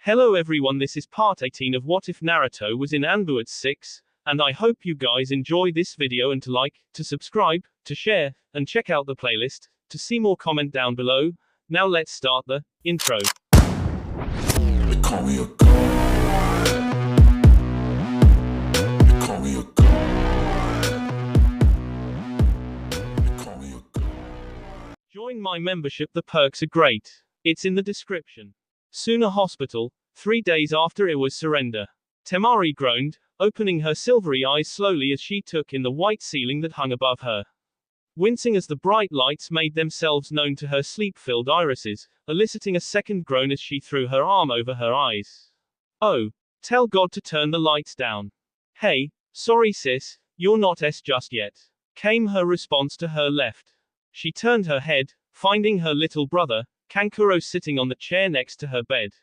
Hello everyone, this is part 18 of What If Naruto was in Anbu at 6, and I hope you guys enjoy this video and to like, to subscribe, to share, and check out the playlist, to see more comment down below. Now let's start the intro. They call me a god. They call me a god. They call me a god. Join my membership, the perks are great. It's in the description. Suna Hospital, 3 days after Iwa's surrender. Temari groaned, opening her silvery eyes slowly as she took in the white ceiling that hung above her. Wincing as the bright lights made themselves known to her sleep-filled irises, eliciting a second groan as she threw her arm over her eyes. Oh, tell God to turn the lights down. Hey, sorry sis, you're not S just yet, came her response to her left. She turned her head, finding her little brother, Kankuro, sitting on the chair next to her bed.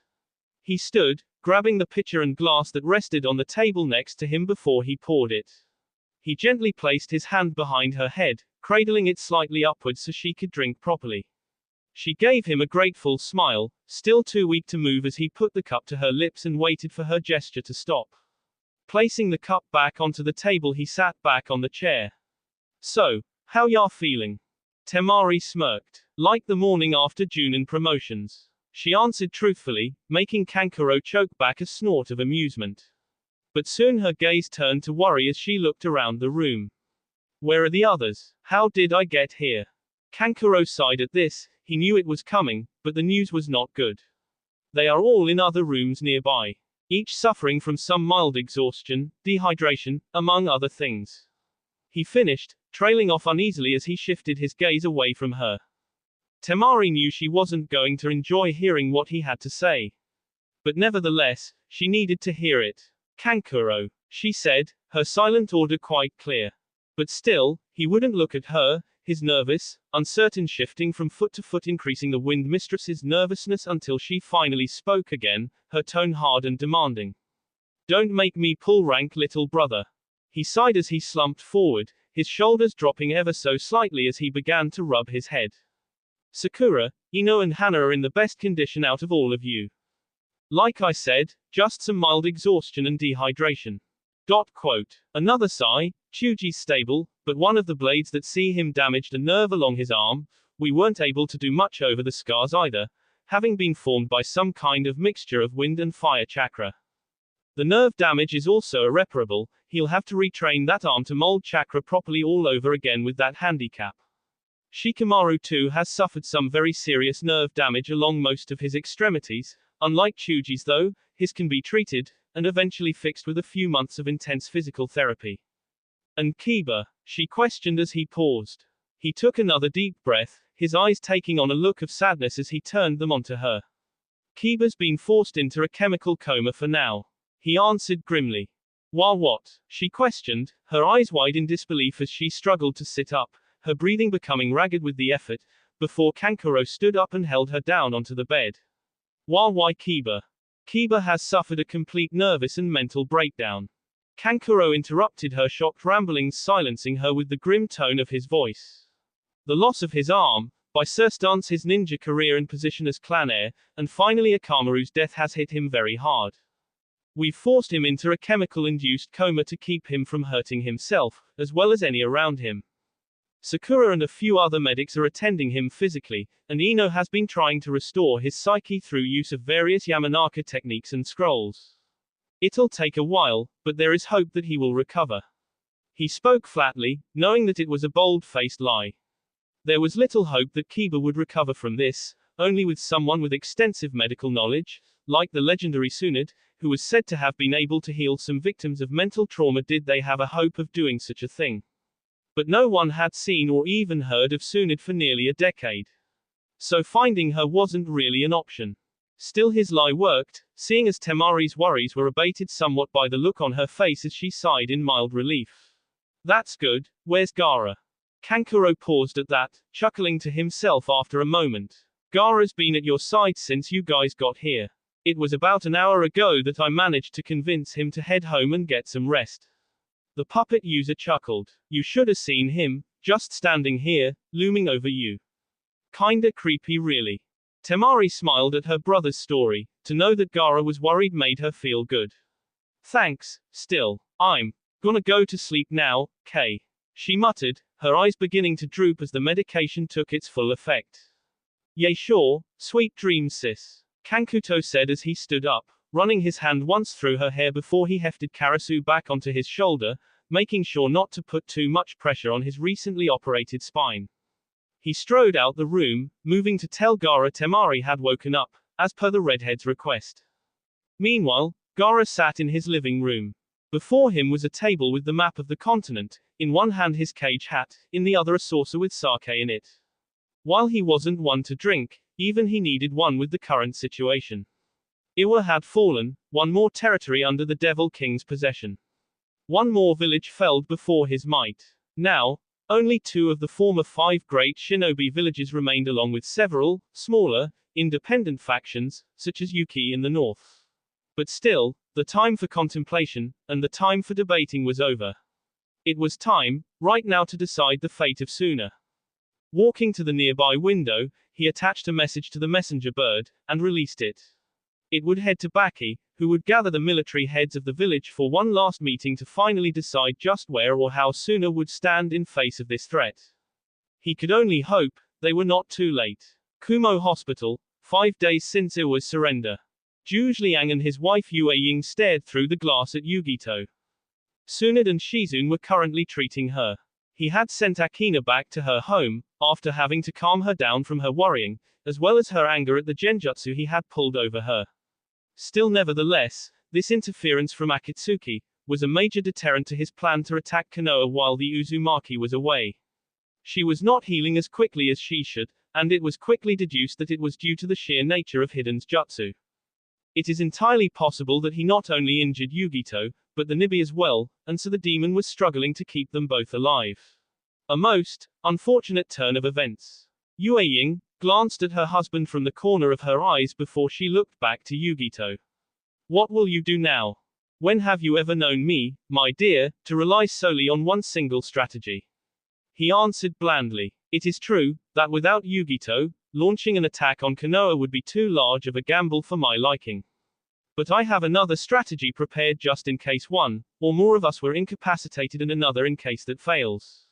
He stood, grabbing the pitcher and glass that rested on the table next to him before he poured it. He gently placed his hand behind her head, cradling it slightly upwards so she could drink properly. She gave him a grateful smile, still too weak to move as he put the cup to her lips and waited for her gesture to stop. Placing the cup back onto the table, he sat back on the chair. So, how ya feeling? Temari smirked. Like the morning after Junin promotions. She answered truthfully, making Kankuro choke back a snort of amusement. But soon her gaze turned to worry as she looked around the room. Where are the others? How did I get here? Kankuro sighed at this. He knew it was coming, but the news was not good. They are all in other rooms nearby, each suffering from some mild exhaustion, dehydration, among other things. He finished, trailing off uneasily as he shifted his gaze away from her. Temari knew she wasn't going to enjoy hearing what he had to say. But nevertheless, she needed to hear it. Kankuro, she said, her silent order quite clear. But still, he wouldn't look at her, his nervous, uncertain shifting from foot to foot, increasing the wind mistress's nervousness until she finally spoke again, her tone hard and demanding. Don't make me pull rank, little brother. He sighed as he slumped forward, his shoulders dropping ever so slightly as he began to rub his head. Sakura, Ino and Hana are in the best condition out of all of you. Like I said, just some mild exhaustion and dehydration. Another sigh, Chuji's stable, but one of the blades that see him damaged a nerve along his arm. We weren't able to do much over the scars either, having been formed by some kind of mixture of wind and fire chakra. The nerve damage is also irreparable, he'll have to retrain that arm to mold chakra properly all over again with that handicap. Shikamaru too has suffered some very serious nerve damage along most of his extremities. Unlike Chuji's though, his can be treated, and eventually fixed with a few months of intense physical therapy. And Kiba? She questioned as he paused. He took another deep breath, his eyes taking on a look of sadness as he turned them onto her. Kiba's been forced into a chemical coma for now. He answered grimly. Why what? She questioned, her eyes wide in disbelief as she struggled to sit up, her breathing becoming ragged with the effort, before Kankuro stood up and held her down onto the bed. Why Kiba? Kiba has suffered a complete nervous and mental breakdown. Kankuro interrupted her shocked ramblings, silencing her with the grim tone of his voice. The loss of his arm, by circumstance his ninja career and position as clan heir, and finally Akamaru's death has hit him very hard. We've forced him into a chemical-induced coma to keep him from hurting himself, as well as any around him. Sakura and a few other medics are attending him physically, and Ino has been trying to restore his psyche through use of various Yamanaka techniques and scrolls. It'll take a while, but there is hope that he will recover. He spoke flatly, knowing that it was a bold-faced lie. There was little hope that Kiba would recover from this, only with someone with extensive medical knowledge, like the legendary Tsunade, who was said to have been able to heal some victims of mental trauma, did they have a hope of doing such a thing. But no one had seen or even heard of Tsunade for nearly a decade. So finding her wasn't really an option. Still his lie worked, seeing as Temari's worries were abated somewhat by the look on her face as she sighed in mild relief. That's good, where's Gaara? Kankuro paused at that, chuckling to himself after a moment. Gaara's been at your side since you guys got here. It was about an hour ago that I managed to convince him to head home and get some rest. The puppet user chuckled. You should have seen him, just standing here, looming over you. Kinda creepy really. Temari smiled at her brother's story, To know that Gaara was worried made her feel good. Thanks, still. I'm gonna go to sleep now, Kay. She muttered, her eyes beginning to droop as the medication took its full effect. Yay sure, sweet dreams sis. Kankuto said as he stood up, running his hand once through her hair before he hefted Karasu back onto his shoulder, making sure not to put too much pressure on his recently operated spine. He strode out the room, moving to tell Gaara Temari had woken up, as per the redhead's request. Meanwhile, Gaara sat in his living room. Before him was a table with the map of the continent, in one hand his cage hat, in the other a saucer with sake in it. While he wasn't one to drink, even he needed one with the current situation. Iwa had fallen, one more territory under the Devil King's possession. One more village felled before his might. Now, only 2 of the former 5 great shinobi villages remained along with several, smaller, independent factions, such as Yuki in the north. But still, the time for contemplation, and the time for debating was over. It was time, right now to decide the fate of Suna. Walking to the nearby window, he attached a message to the messenger bird, and released it. It would head to Baki, who would gather the military heads of the village for one last meeting to finally decide just where or how Suna would stand in face of this threat. He could only hope they were not too late. Kumo Hospital, 5 days since Iwa's surrender. Zhu Liang and his wife Yue Ying stared through the glass at Yugito. Tsunade and Shizune were currently treating her. He had sent Akina back to her home, after having to calm her down from her worrying, as well as her anger at the genjutsu he had pulled over her. Still nevertheless, this interference from Akatsuki was a major deterrent to his plan to attack Konoha while the Uzumaki was away. She was not healing as quickly as she should, and it was quickly deduced that it was due to the sheer nature of Hiden's jutsu. It is entirely possible that he not only injured Yugito, but the Nibi as well, and so the demon was struggling to keep them both alive. A most unfortunate turn of events. Yue Ying glanced at her husband from the corner of her eyes before she looked back to Yugito. What will you do now? When have you ever known me, my dear, to rely solely on one single strategy? He answered blandly. It is true, that without Yugito, launching an attack on Konoha would be too large of a gamble for my liking. But I have another strategy prepared just in case one, or more of us were incapacitated and another in case that fails.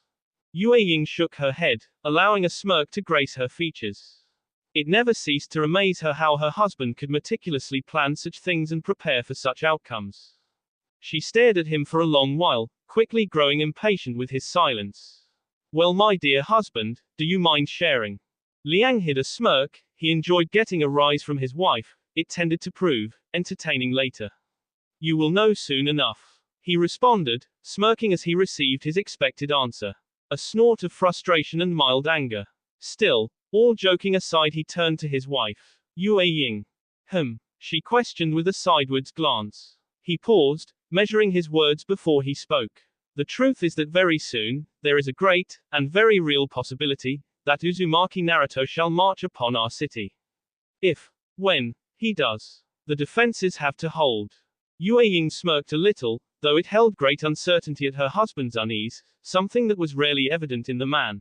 Yue Ying shook her head, allowing a smirk to grace her features. It never ceased to amaze her how her husband could meticulously plan such things and prepare for such outcomes. She stared at him for a long while, quickly growing impatient with his silence. Well, my dear husband, do you mind sharing? Liang hid a smirk. He enjoyed getting a rise from his wife. It tended to prove entertaining later. You will know soon enough. He responded, smirking as he received his expected answer. A snort of frustration and mild anger. Still, all joking aside, he turned to his wife. Yue Ying. She questioned with a sidewards glance. He paused, measuring his words before he spoke. The truth is that very soon, there is a great, and very real possibility, that Uzumaki Naruto shall march upon our city. If, when, he does, the defenses have to hold. Yue Ying smirked a little, though it held great uncertainty at her husband's unease, something that was rarely evident in the man.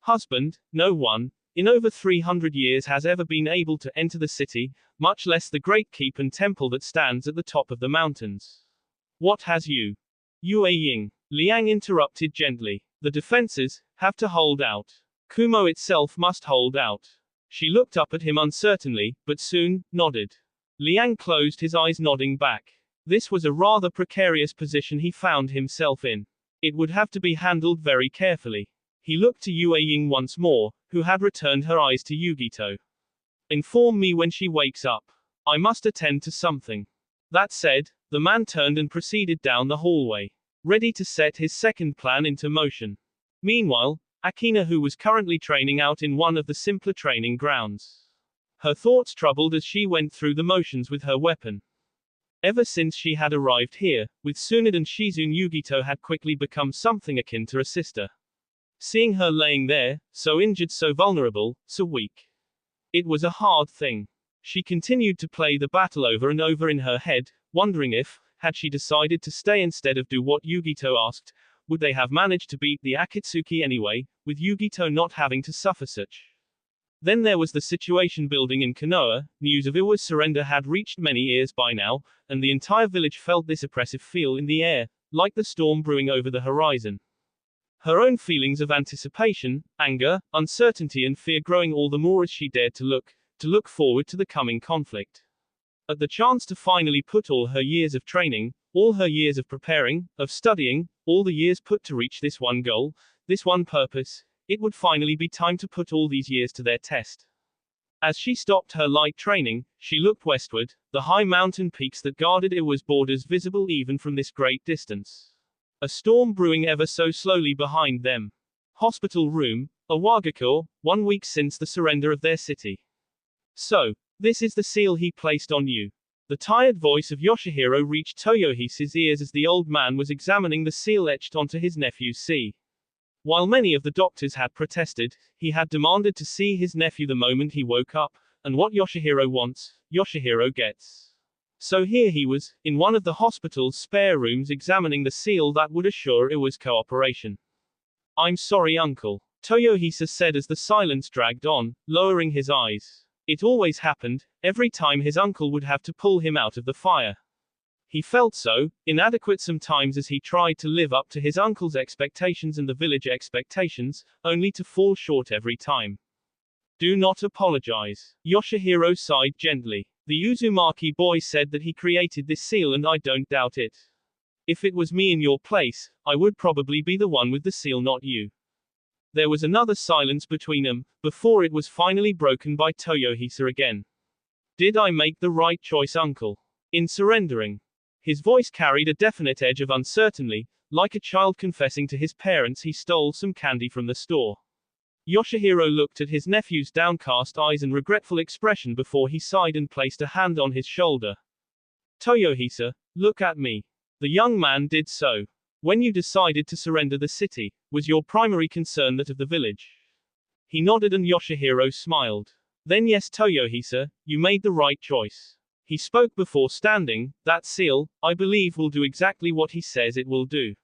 Husband, no one, in over 300 years has ever been able to enter the city, much less the great keep and temple that stands at the top of the mountains. What has you? Yue Ying. Liang interrupted gently. The defenses have to hold out. Kumo itself must hold out. She looked up at him uncertainly, but soon nodded. Liang closed his eyes, nodding back. This was a rather precarious position he found himself in. It would have to be handled very carefully. He looked to Yue Ying once more, who had returned her eyes to Yugito. Inform me when she wakes up. I must attend to something. That said, the man turned and proceeded down the hallway, ready to set his second plan into motion. Meanwhile, Akina, who was currently training out in one of the simpler training grounds. Her thoughts troubled as she went through the motions with her weapon. Ever since she had arrived here, with Tsunade and Shizune, Yugito had quickly become something akin to a sister. Seeing her laying there, so injured, so vulnerable, so weak. It was a hard thing. She continued to play the battle over and over in her head, wondering if, had she decided to stay instead of do what Yugito asked, would they have managed to beat the Akatsuki anyway, with Yugito not having to suffer such Then there was the situation building in Konoha. News of Iwa's surrender had reached many ears by now, and the entire village felt this oppressive feel in the air, like the storm brewing over the horizon. Her own feelings of anticipation, anger, uncertainty and fear growing all the more as she dared to look forward to the coming conflict. At the chance to finally put all her years of training, all her years of preparing, of studying, all the years put to reach this one goal, this one purpose, it would finally be time to put all these years to their test. As she stopped her light training, she looked westward, the high mountain peaks that guarded Iwa's borders visible even from this great distance. A storm brewing ever so slowly behind them. Hospital room, Awagakure, 1 week since the surrender of their city. So, this is the seal he placed on you. The tired voice of Yoshihiro reached Toyohisa's ears as the old man was examining the seal etched onto his nephew's sea. While many of the doctors had protested, he had demanded to see his nephew the moment he woke up, and what Yoshihiro wants, Yoshihiro gets. So here he was, in one of the hospital's spare rooms examining the seal that would assure Iwa's cooperation. I'm sorry uncle, Toyohisa said as the silence dragged on, lowering his eyes. It always happened, every time his uncle would have to pull him out of the fire. He felt so inadequate sometimes as he tried to live up to his uncle's expectations and the village expectations, only to fall short every time. Do not apologize. Yoshihiro sighed gently. The Uzumaki boy said that he created this seal and I don't doubt it. If it was me in your place, I would probably be the one with the seal, not you. There was another silence between them, before it was finally broken by Toyohisa again. Did I make the right choice, uncle? In surrendering? His voice carried a definite edge of uncertainty, like a child confessing to his parents he stole some candy from the store. Yoshihiro looked at his nephew's downcast eyes and regretful expression before he sighed and placed a hand on his shoulder. Toyohisa, look at me. The young man did so. When you decided to surrender the city, was your primary concern that of the village? He nodded and Yoshihiro smiled. Then yes, Toyohisa, you made the right choice. He spoke before standing. That seal, I believe, will do exactly what he says it will do.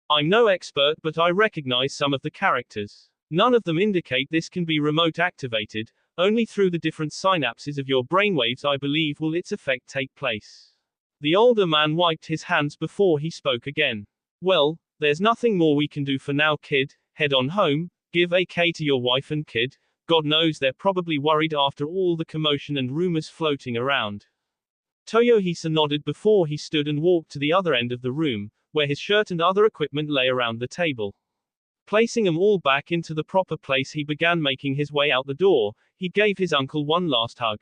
I'm no expert, but I recognize some of the characters. None of them indicate this can be remote activated, only through the different synapses of your brainwaves I believe will its effect take place. The older man wiped his hands before he spoke again. Well, there's nothing more we can do for now, kid. Head on home, give AK to your wife and kid. God knows they're probably worried after all the commotion and rumors floating around. Toyohisa nodded before he stood and walked to the other end of the room, where his shirt and other equipment lay around the table. Placing them all back into the proper place, he began making his way out the door. He gave his uncle one last hug.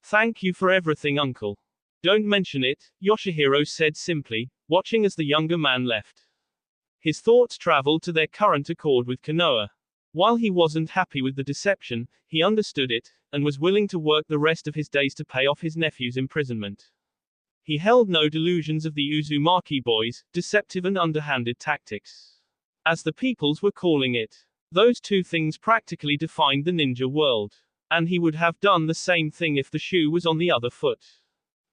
Thank you for everything, uncle. Don't mention it, Yoshihiro said simply, watching as the younger man left. His thoughts traveled to their current accord with Konoha. While he wasn't happy with the deception, he understood it, and was willing to work the rest of his days to pay off his nephew's imprisonment. He held no delusions of the Uzumaki boys' deceptive and underhanded tactics. As the peoples were calling it. Those two things practically defined the ninja world. And he would have done the same thing if the shoe was on the other foot.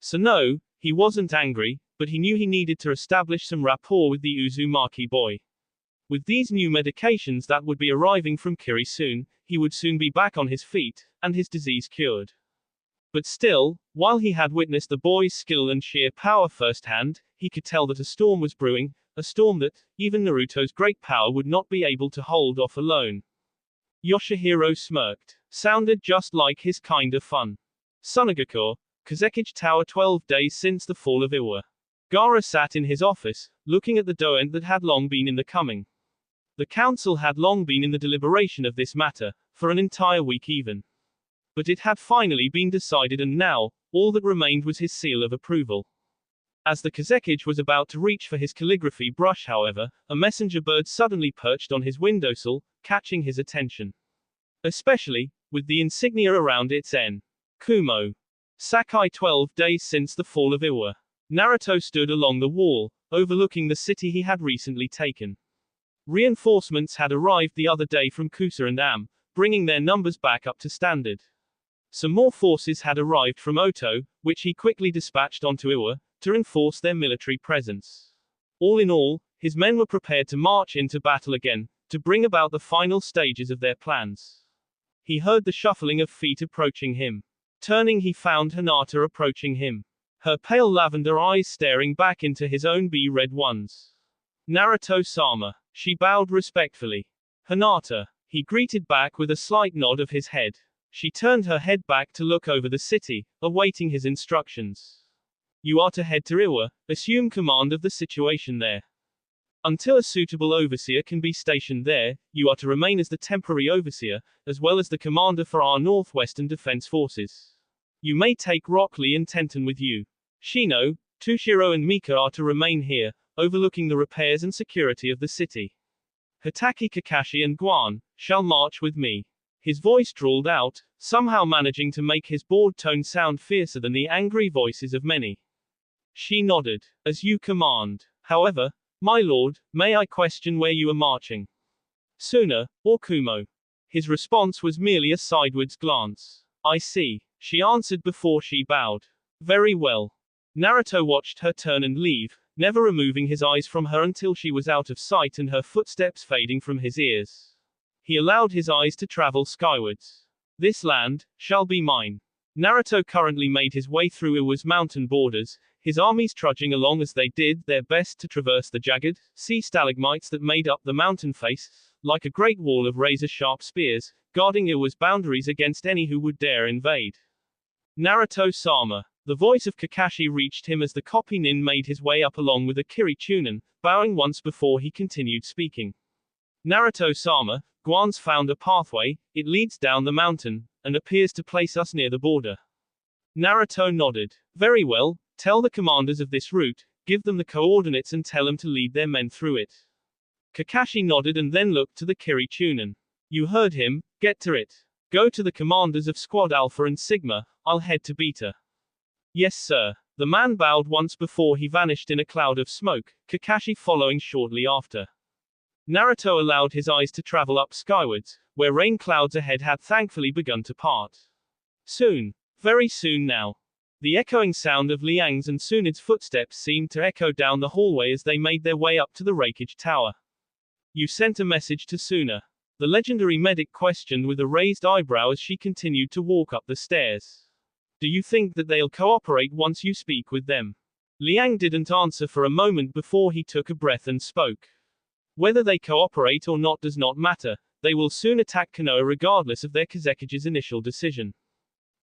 So no, he wasn't angry, but he knew he needed to establish some rapport with the Uzumaki boy. With these new medications that would be arriving from Kiri soon, he would soon be back on his feet, and his disease cured. But still, while he had witnessed the boy's skill and sheer power firsthand, he could tell that a storm was brewing, a storm that, even Naruto's great power would not be able to hold off alone. Yoshihiro smirked. Sounded just like his kinda fun. Sunagakure, Kazekage Tower. 12 days since the fall of Iwa. Gaara sat in his office, looking at the doent that had long been in the coming. The council had long been in the deliberation of this matter, for an entire week even. But it had finally been decided, and now, all that remained was his seal of approval. As the Kazekage was about to reach for his calligraphy brush, however, a messenger bird suddenly perched on his windowsill, catching his attention. Especially, with the insignia around its N. Kumo. Sakai. 12 days since the fall of Iwa. Naruto stood along the wall, overlooking the city he had recently taken. Reinforcements had arrived the other day from Kusa and Am, bringing their numbers back up to standard. Some more forces had arrived from Oto, which he quickly dispatched onto Iwa, to enforce their military presence. All in all, his men were prepared to march into battle again, to bring about the final stages of their plans. He heard the shuffling of feet approaching him. Turning, he found Hinata approaching him. Her pale lavender eyes staring back into his own red ones. Naruto-sama. She bowed respectfully. Hinata. He greeted back with a slight nod of his head. She turned her head back to look over the city, awaiting his instructions. You are to head to Iwa, assume command of the situation there. Until a suitable overseer can be stationed there, you are to remain as the temporary overseer, as well as the commander for our Northwestern Defense Forces. You may take Rock Lee and Tenten with you. Shino, Tushiro and Mika are to remain here, overlooking the repairs and security of the city. Hitaki, Kakashi and Guan shall march with me. His voice drawled out, somehow managing to make his bored tone sound fiercer than the angry voices of many. She nodded. As you command. However, my lord, may I question where you are marching? Suna, or Kumo? His response was merely a sideways glance. I see, she answered before she bowed. Very well. Naruto watched her turn and leave, never removing his eyes from her until she was out of sight and her footsteps fading from his ears. He allowed his eyes to travel skywards. This land shall be mine. Naruto currently made his way through Iwa's mountain borders, his armies trudging along as they did their best to traverse the jagged, sea stalagmites that made up the mountain face, like a great wall of razor-sharp spears, guarding Iwa's boundaries against any who would dare invade. Naruto-sama. The voice of Kakashi reached him as the copy nin made his way up along with Akiri Chunin, bowing once before he continued speaking. Naruto-sama, Guan's found a pathway, it leads down the mountain, and appears to place us near the border. Naruto nodded. Very well, tell the commanders of this route, give them the coordinates and tell them to lead their men through it. Kakashi nodded and then looked to the Kiri Chunin. You heard him, get to it. Go to the commanders of Squad Alpha and Sigma, I'll head to Beta. Yes sir. The man bowed once before he vanished in a cloud of smoke, Kakashi following shortly after. Naruto allowed his eyes to travel up skywards, where rain clouds ahead had thankfully begun to part. Soon. Very soon now. The echoing sound of Liang's and Sunid's footsteps seemed to echo down the hallway as they made their way up to the Raikage Tower. You sent a message to Suna. The legendary medic questioned with a raised eyebrow as she continued to walk up the stairs. Do you think that they'll cooperate once you speak with them? Liang didn't answer for a moment before he took a breath and spoke. Whether they cooperate or not does not matter, they will soon attack Konoha regardless of their Kazekage's initial decision.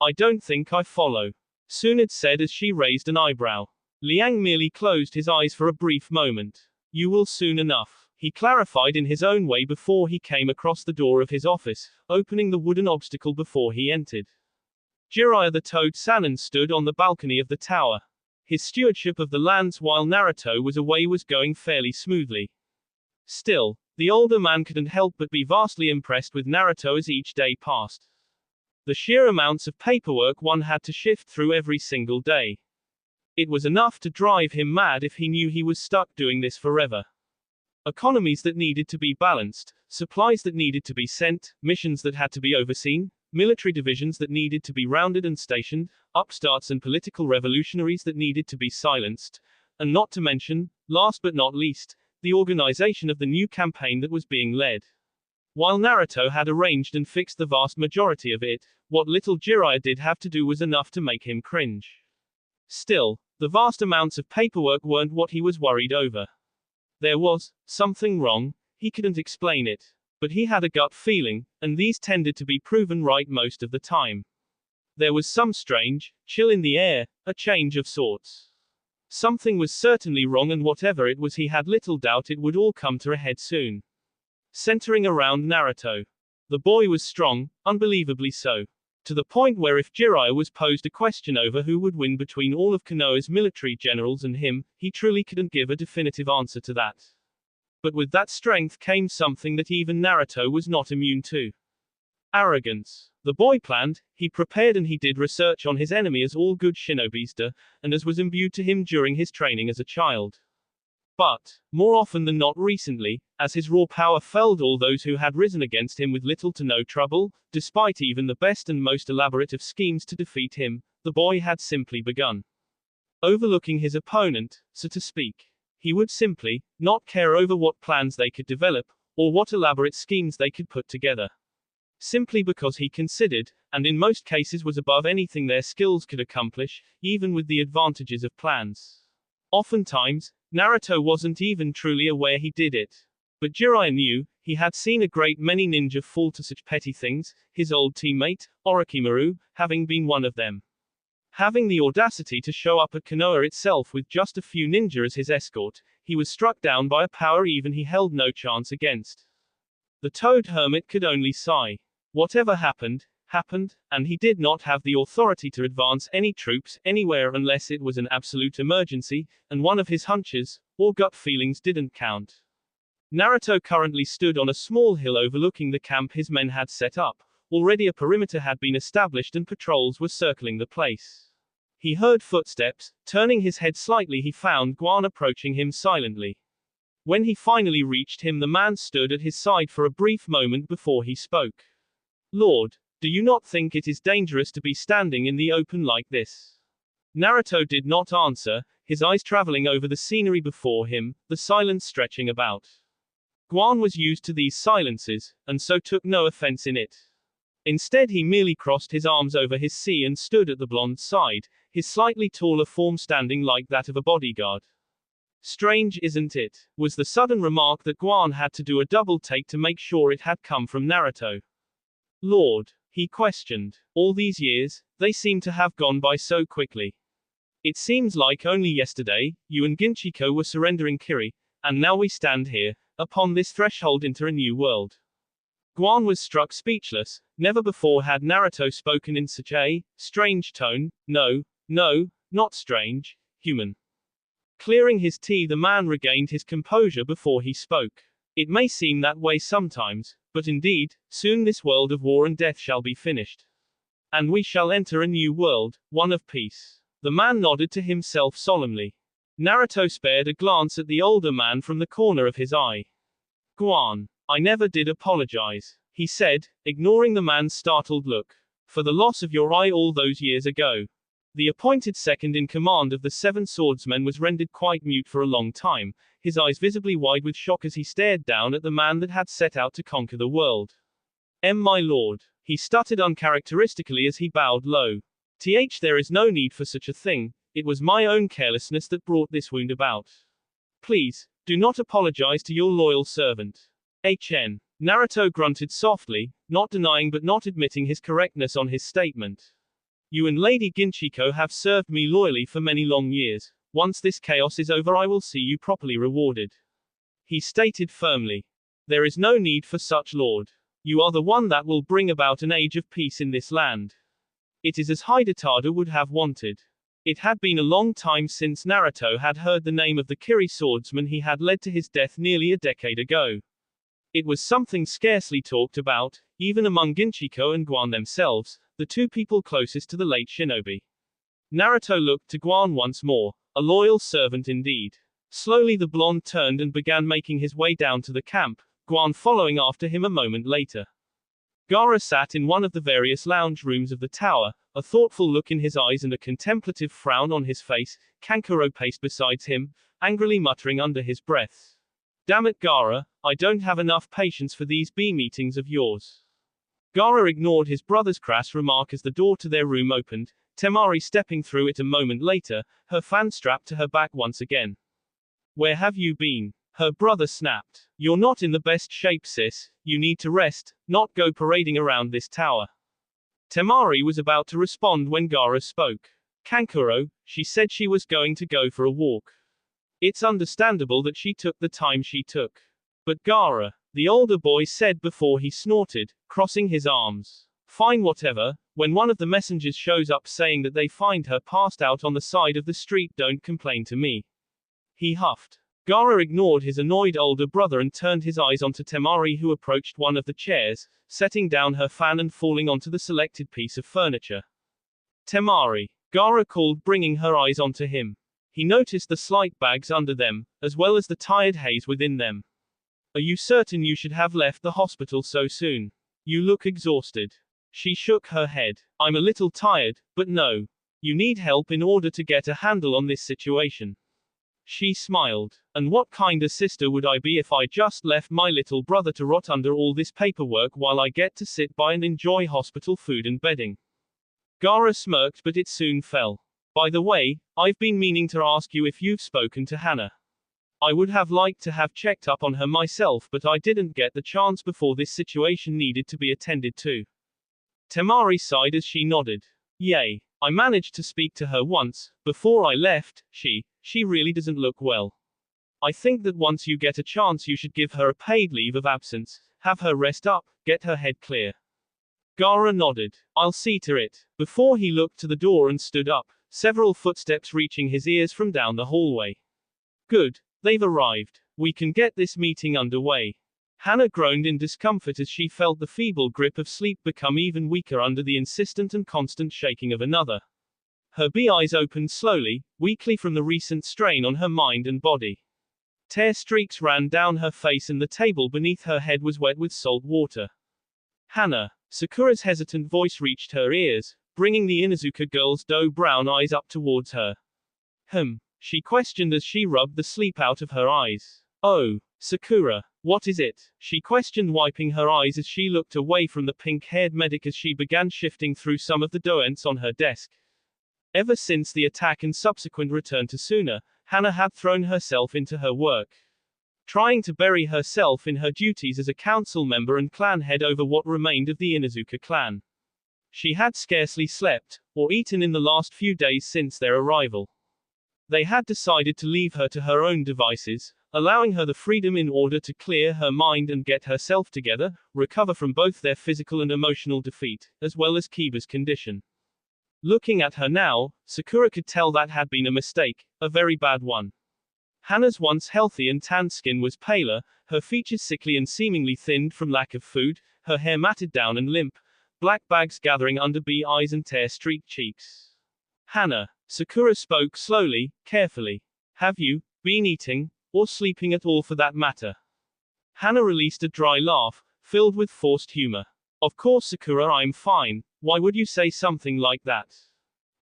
I don't think I follow. Sunid said as she raised an eyebrow. Liang merely closed his eyes for a brief moment. You will soon enough, he clarified in his own way before he came across the door of his office, opening the wooden obstacle before he entered. Jiraiya the Toad Sannin stood on the balcony of the tower. His stewardship of the lands while Naruto was away was going fairly smoothly. Still, the older man couldn't help but be vastly impressed with Naruto as each day passed. The sheer amounts of paperwork one had to shift through every single day. It was enough to drive him mad if he knew he was stuck doing this forever. Economies that needed to be balanced, supplies that needed to be sent, missions that had to be overseen, military divisions that needed to be rounded and stationed, upstarts and political revolutionaries that needed to be silenced, and not to mention, last but not least, the organization of the new campaign that was being led. While Naruto had arranged and fixed the vast majority of it, what little Jiraiya did have to do was enough to make him cringe. Still, the vast amounts of paperwork weren't what he was worried over. There was something wrong, he couldn't explain it. But he had a gut feeling, and these tended to be proven right most of the time. There was some strange chill in the air, a change of sorts. Something was certainly wrong, and whatever it was, he had little doubt it would all come to a head soon. Centering around Naruto. The boy was strong, unbelievably so. To the point where if Jiraiya was posed a question over who would win between all of Konoha's military generals and him, he truly couldn't give a definitive answer to that. But with that strength came something that even Naruto was not immune to. Arrogance. The boy planned, he prepared, and he did research on his enemy as all good shinobis do, and as was imbued to him during his training as a child. But, more often than not recently, as his raw power felled all those who had risen against him with little to no trouble, despite even the best and most elaborate of schemes to defeat him, the boy had simply begun overlooking his opponent, so to speak. He would simply not care over what plans they could develop, or what elaborate schemes they could put together. simply because he considered, and in most cases was above anything their skills could accomplish, even with the advantages of plans. Oftentimes, Naruto wasn't even truly aware he did it. But Jiraiya knew, he had seen a great many ninja fall to such petty things, his old teammate, Orochimaru, having been one of them. Having the audacity to show up at Konoha itself with just a few ninja as his escort, he was struck down by a power even he held no chance against. The Toad Hermit could only sigh. Whatever happened, happened, and he did not have the authority to advance any troops anywhere unless it was an absolute emergency, and one of his hunches, or gut feelings didn't count. Naruto currently stood on a small hill overlooking the camp his men had set up. Already a perimeter had been established and patrols were circling the place. He heard footsteps. Turning his head slightly, he found Guan approaching him silently. When he finally reached him, the man stood at his side for a brief moment before he spoke. "Lord, do you not think it is dangerous to be standing in the open like this?" Naruto did not answer, his eyes traveling over the scenery before him, the silence stretching about. Guan was used to these silences, and so took no offense in it. Instead, he merely crossed his arms over his sea and stood at the blonde's side, his slightly taller form standing like that of a bodyguard. "Strange, isn't it?" was the sudden remark that Guan had to do a double take to make sure it had come from Naruto. "Lord," he questioned, "all these years, they seem to have gone by so quickly. It seems like only yesterday, you and Ginchiko were surrendering Kiri, and now we stand here, upon this threshold into a new world." Guan was struck speechless. Never before had Naruto spoken in such a strange tone. No, not strange, human. Clearing his tea, the man regained his composure before he spoke. "It may seem that way sometimes, but indeed, soon this world of war and death shall be finished. And we shall enter a new world, one of peace." The man nodded to himself solemnly. Naruto spared a glance at the older man from the corner of his eye. "Guan, I never did apologize," he said, ignoring the man's startled look, "for the loss of your eye all those years ago." The appointed second in command of the 7 swordsmen was rendered quite mute for a long time, his eyes visibly wide with shock as he stared down at the man that had set out to conquer the world. My lord," he stuttered uncharacteristically as he bowed low. There is no need for such a thing, it was my own carelessness that brought this wound about. Please, do not apologize to your loyal servant. Naruto grunted softly, not denying but not admitting his correctness on his statement. "You and Lady Ginchiko have served me loyally for many long years. Once this chaos is over, I will see you properly rewarded," he stated firmly. "There is no need for such, lord. You are the one that will bring about an age of peace in this land. It is as Hidetada would have wanted." It had been a long time since Naruto had heard the name of the Kiri swordsman he had led to his death nearly a decade ago. It was something scarcely talked about, even among Ginchiko and Guan themselves, the two people closest to the late shinobi. Naruto looked to Guan once more, a loyal servant indeed. Slowly the blonde turned and began making his way down to the camp, Guan following after him a moment later. Gaara sat in one of the various lounge rooms of the tower, a thoughtful look in his eyes and a contemplative frown on his face. Kankuro paced beside him, angrily muttering under his breath. "Damn it, Gaara, I don't have enough patience for these meetings of yours." Gaara ignored his brother's crass remark as the door to their room opened, Temari stepping through it a moment later, her fan strapped to her back once again. "Where have you been?" her brother snapped. "You're not in the best shape, sis. You need to rest, not go parading around this tower." Temari was about to respond when Gaara spoke. "Kankuro, she said she was going to go for a walk. It's understandable that she took the time she took. But Gaara," the older boy said before he snorted, crossing his arms. "Fine, whatever. When one of the messengers shows up saying that they find her passed out on the side of the street, don't complain to me," he huffed. Gaara ignored his annoyed older brother and turned his eyes onto Temari, who approached one of the chairs, setting down her fan and falling onto the selected piece of furniture. "Temari," Gaara called, bringing her eyes onto him. He noticed the slight bags under them, as well as the tired haze within them. "Are you certain you should have left the hospital so soon? You look exhausted." She shook her head. "I'm a little tired, but no. You need help in order to get a handle on this situation." She smiled. And what kind of sister would I be if I just left my little brother to rot under all this paperwork while I get to sit by and enjoy hospital food and bedding? Gara smirked, but it soon fell. By the way, I've been meaning to ask you if you've spoken to Hannah. I would have liked to have checked up on her myself, but I didn't get the chance before this situation needed to be attended to. Temari sighed as she nodded. Yay. I managed to speak to her once, before I left. She really doesn't look well. I think that once you get a chance you should give her a paid leave of absence, have her rest up, get her head clear. Gara nodded. I'll see to it. Before he looked to the door and stood up, several footsteps reaching his ears from down the hallway. Good. They've arrived. We can get this meeting underway. Hannah groaned in discomfort as she felt the feeble grip of sleep become even weaker under the insistent and constant shaking of another. Her eyes opened slowly, weakly from the recent strain on her mind and body. Tear streaks ran down her face and the table beneath her head was wet with salt water. Hannah. Sakura's hesitant voice reached her ears, bringing the Inuzuka girl's doe-brown eyes up towards her. She questioned as she rubbed the sleep out of her eyes. Oh, Sakura. What is it? She questioned, wiping her eyes as she looked away from the pink-haired medic as she began shifting through some of the documents on her desk. Ever since the attack and subsequent return to Suna, Hannah had thrown herself into her work, trying to bury herself in her duties as a council member and clan head over what remained of the Inuzuka clan. She had scarcely slept, or eaten in the last few days since their arrival. They had decided to leave her to her own devices, allowing her the freedom in order to clear her mind and get herself together, recover from both their physical and emotional defeat, as well as Kiba's condition. Looking at her now, Sakura could tell that had been a mistake, a very bad one. Hannah's once healthy and tanned skin was paler, her features sickly and seemingly thinned from lack of food, her hair matted down and limp, black bags gathering under eyes and tear-streaked cheeks. Hannah. Sakura spoke slowly, carefully. Have you been eating, or sleeping at all for that matter? Hannah released a dry laugh, filled with forced humor. Of course Sakura, I'm fine. Why would you say something like that?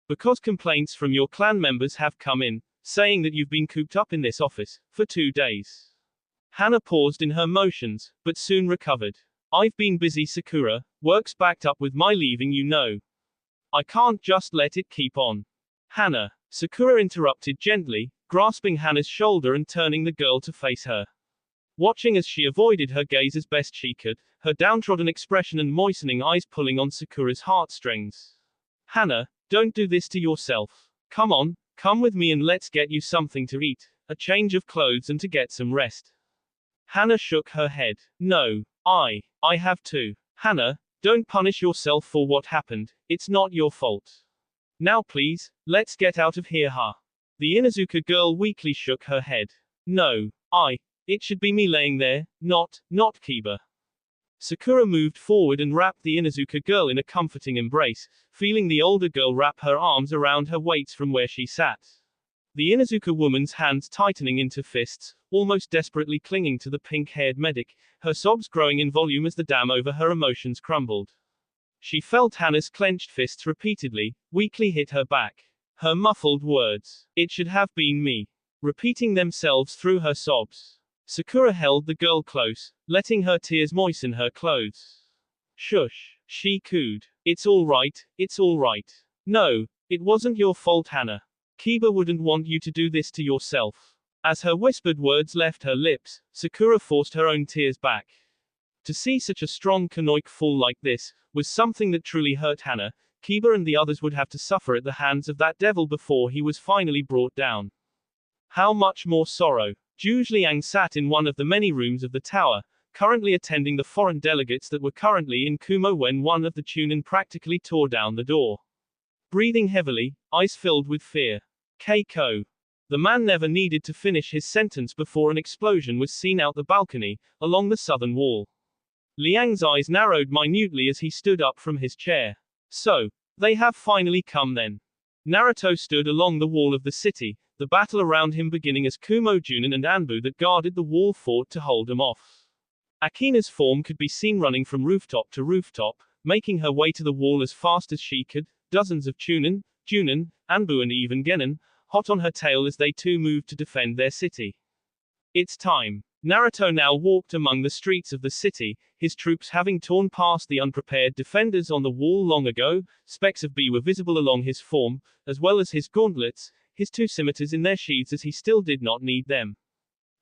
Because complaints from your clan members have come in, saying that you've been cooped up in this office for 2 days. Hannah paused in her motions, but soon recovered. I've been busy, Sakura. Work's backed up with my leaving, you know. I can't just let it keep on. Hannah. Sakura interrupted gently, grasping Hannah's shoulder and turning the girl to face her. Watching as she avoided her gaze as best she could, her downtrodden expression and moistening eyes pulling on Sakura's heartstrings. Hannah, don't do this to yourself. Come on, come with me and let's get you something to eat, a change of clothes and to get some rest. Hannah shook her head. No, I have to. Hannah, don't punish yourself for what happened, it's not your fault. Now please, let's get out of here, huh? The Inuzuka girl weakly shook her head. No, it should be me laying there, not Kiba. Sakura moved forward and wrapped the Inuzuka girl in a comforting embrace, feeling the older girl wrap her arms around her waist from where she sat. The Inuzuka woman's hands tightening into fists, almost desperately clinging to the pink-haired medic, her sobs growing in volume as the dam over her emotions crumbled. She felt Hannah's clenched fists repeatedly, weakly hit her back. Her muffled words, "It should have been me," repeating themselves through her sobs. Sakura held the girl close, letting her tears moisten her clothes. Shush, she cooed. It's all right, it's all right. No, it wasn't your fault, Hannah. Kiba wouldn't want you to do this to yourself. As her whispered words left her lips, Sakura forced her own tears back. To see such a strong Kunoichi fall like this, was something that truly hurt Hannah. Kiba and the others would have to suffer at the hands of that devil before he was finally brought down. How much more sorrow. Zhu Liang sat in one of the many rooms of the tower, currently attending the foreign delegates that were currently in Kumo when one of the Chunin practically tore down the door. Breathing heavily, eyes filled with fear. Keiko. The man never needed to finish his sentence before an explosion was seen out the balcony, along the southern wall. Liang's eyes narrowed minutely as he stood up from his chair. So, they have finally come then. Naruto stood along the wall of the city, the battle around him beginning as Kumo Junin and Anbu that guarded the wall fought to hold him off. Akina's form could be seen running from rooftop to rooftop, making her way to the wall as fast as she could. Dozens of Chunin, Junin, Anbu and even Genin, hot on her tail as they too moved to defend their city. It's time. Naruto now walked among the streets of the city, his troops having torn past the unprepared defenders on the wall long ago. Specks of B were visible along his form, as well as his gauntlets, his two scimitars in their sheaths as he still did not need them.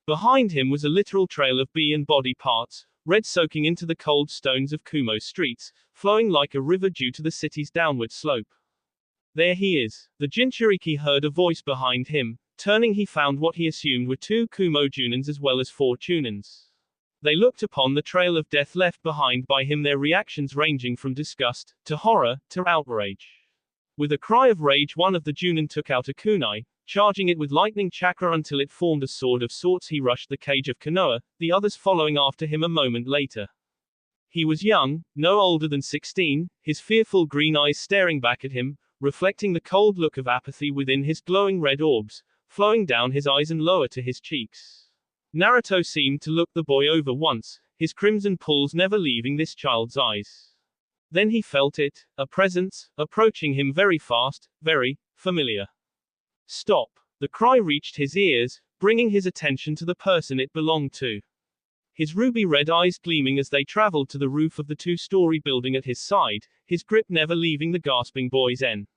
Behind him was a literal trail of B and body parts, red soaking into the cold stones of Kumo's streets, flowing like a river due to the city's downward slope. There he is. The Jinchuriki heard a voice behind him. Turning, he found what he assumed were two Kumo Junins as well as four Chunins. They looked upon the trail of death left behind by him, their reactions ranging from disgust, to horror, to outrage. With a cry of rage, one of the Junin took out a kunai, charging it with lightning chakra until it formed a sword of sorts. He rushed the cage of Konoha, the others following after him a moment later. He was young, no older than 16, his fearful green eyes staring back at him, reflecting the cold look of apathy within his glowing red orbs, flowing down his eyes and lower to his cheeks. Naruto seemed to look the boy over once, his crimson pulse never leaving this child's eyes. Then he felt it, a presence, approaching him very fast, very familiar. Stop! The cry reached his ears, bringing his attention to the person it belonged to. His ruby-red eyes gleaming as they traveled to the roof of the two-story building at his side, his grip never leaving the gasping boy's end.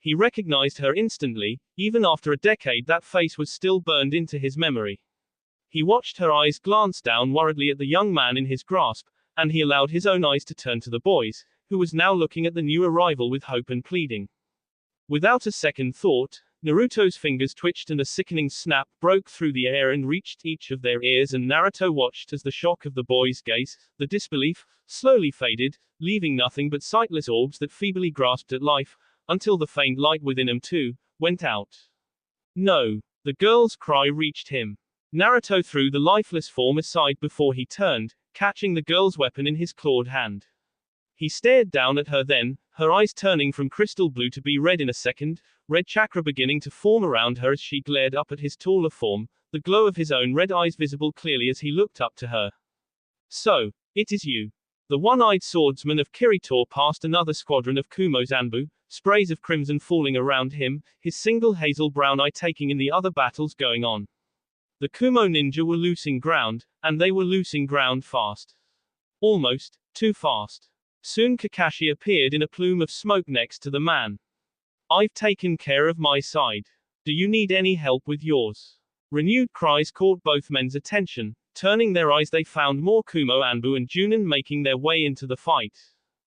He recognized her instantly, even after a decade that face was still burned into his memory. He watched her eyes glance down worriedly at the young man in his grasp, and he allowed his own eyes to turn to the boy's, who was now looking at the new arrival with hope and pleading. Without a second thought, Naruto's fingers twitched and a sickening snap broke through the air and reached each of their ears, and Naruto watched as the shock of the boy's gaze, the disbelief, slowly faded, leaving nothing but sightless orbs that feebly grasped at life, until the faint light within him too, went out. No! The girl's cry reached him. Naruto threw the lifeless form aside before he turned, catching the girl's weapon in his clawed hand. He stared down at her then, her eyes turning from crystal blue to be red in a second, red chakra beginning to form around her as she glared up at his taller form, the glow of his own red eyes visible clearly as he looked up to her. So, it is you. The one-eyed swordsman of Kirito passed another squadron of Kumo's Anbu, sprays of crimson falling around him, his single hazel brown eye taking in the other battles going on. The Kumo ninja were losing ground, and they were losing ground fast. Almost, too fast. Soon Kakashi appeared in a plume of smoke next to the man. I've taken care of my side. Do you need any help with yours? Renewed cries caught both men's attention. Turning their eyes they found more Kumo Anbu and Junin making their way into the fight.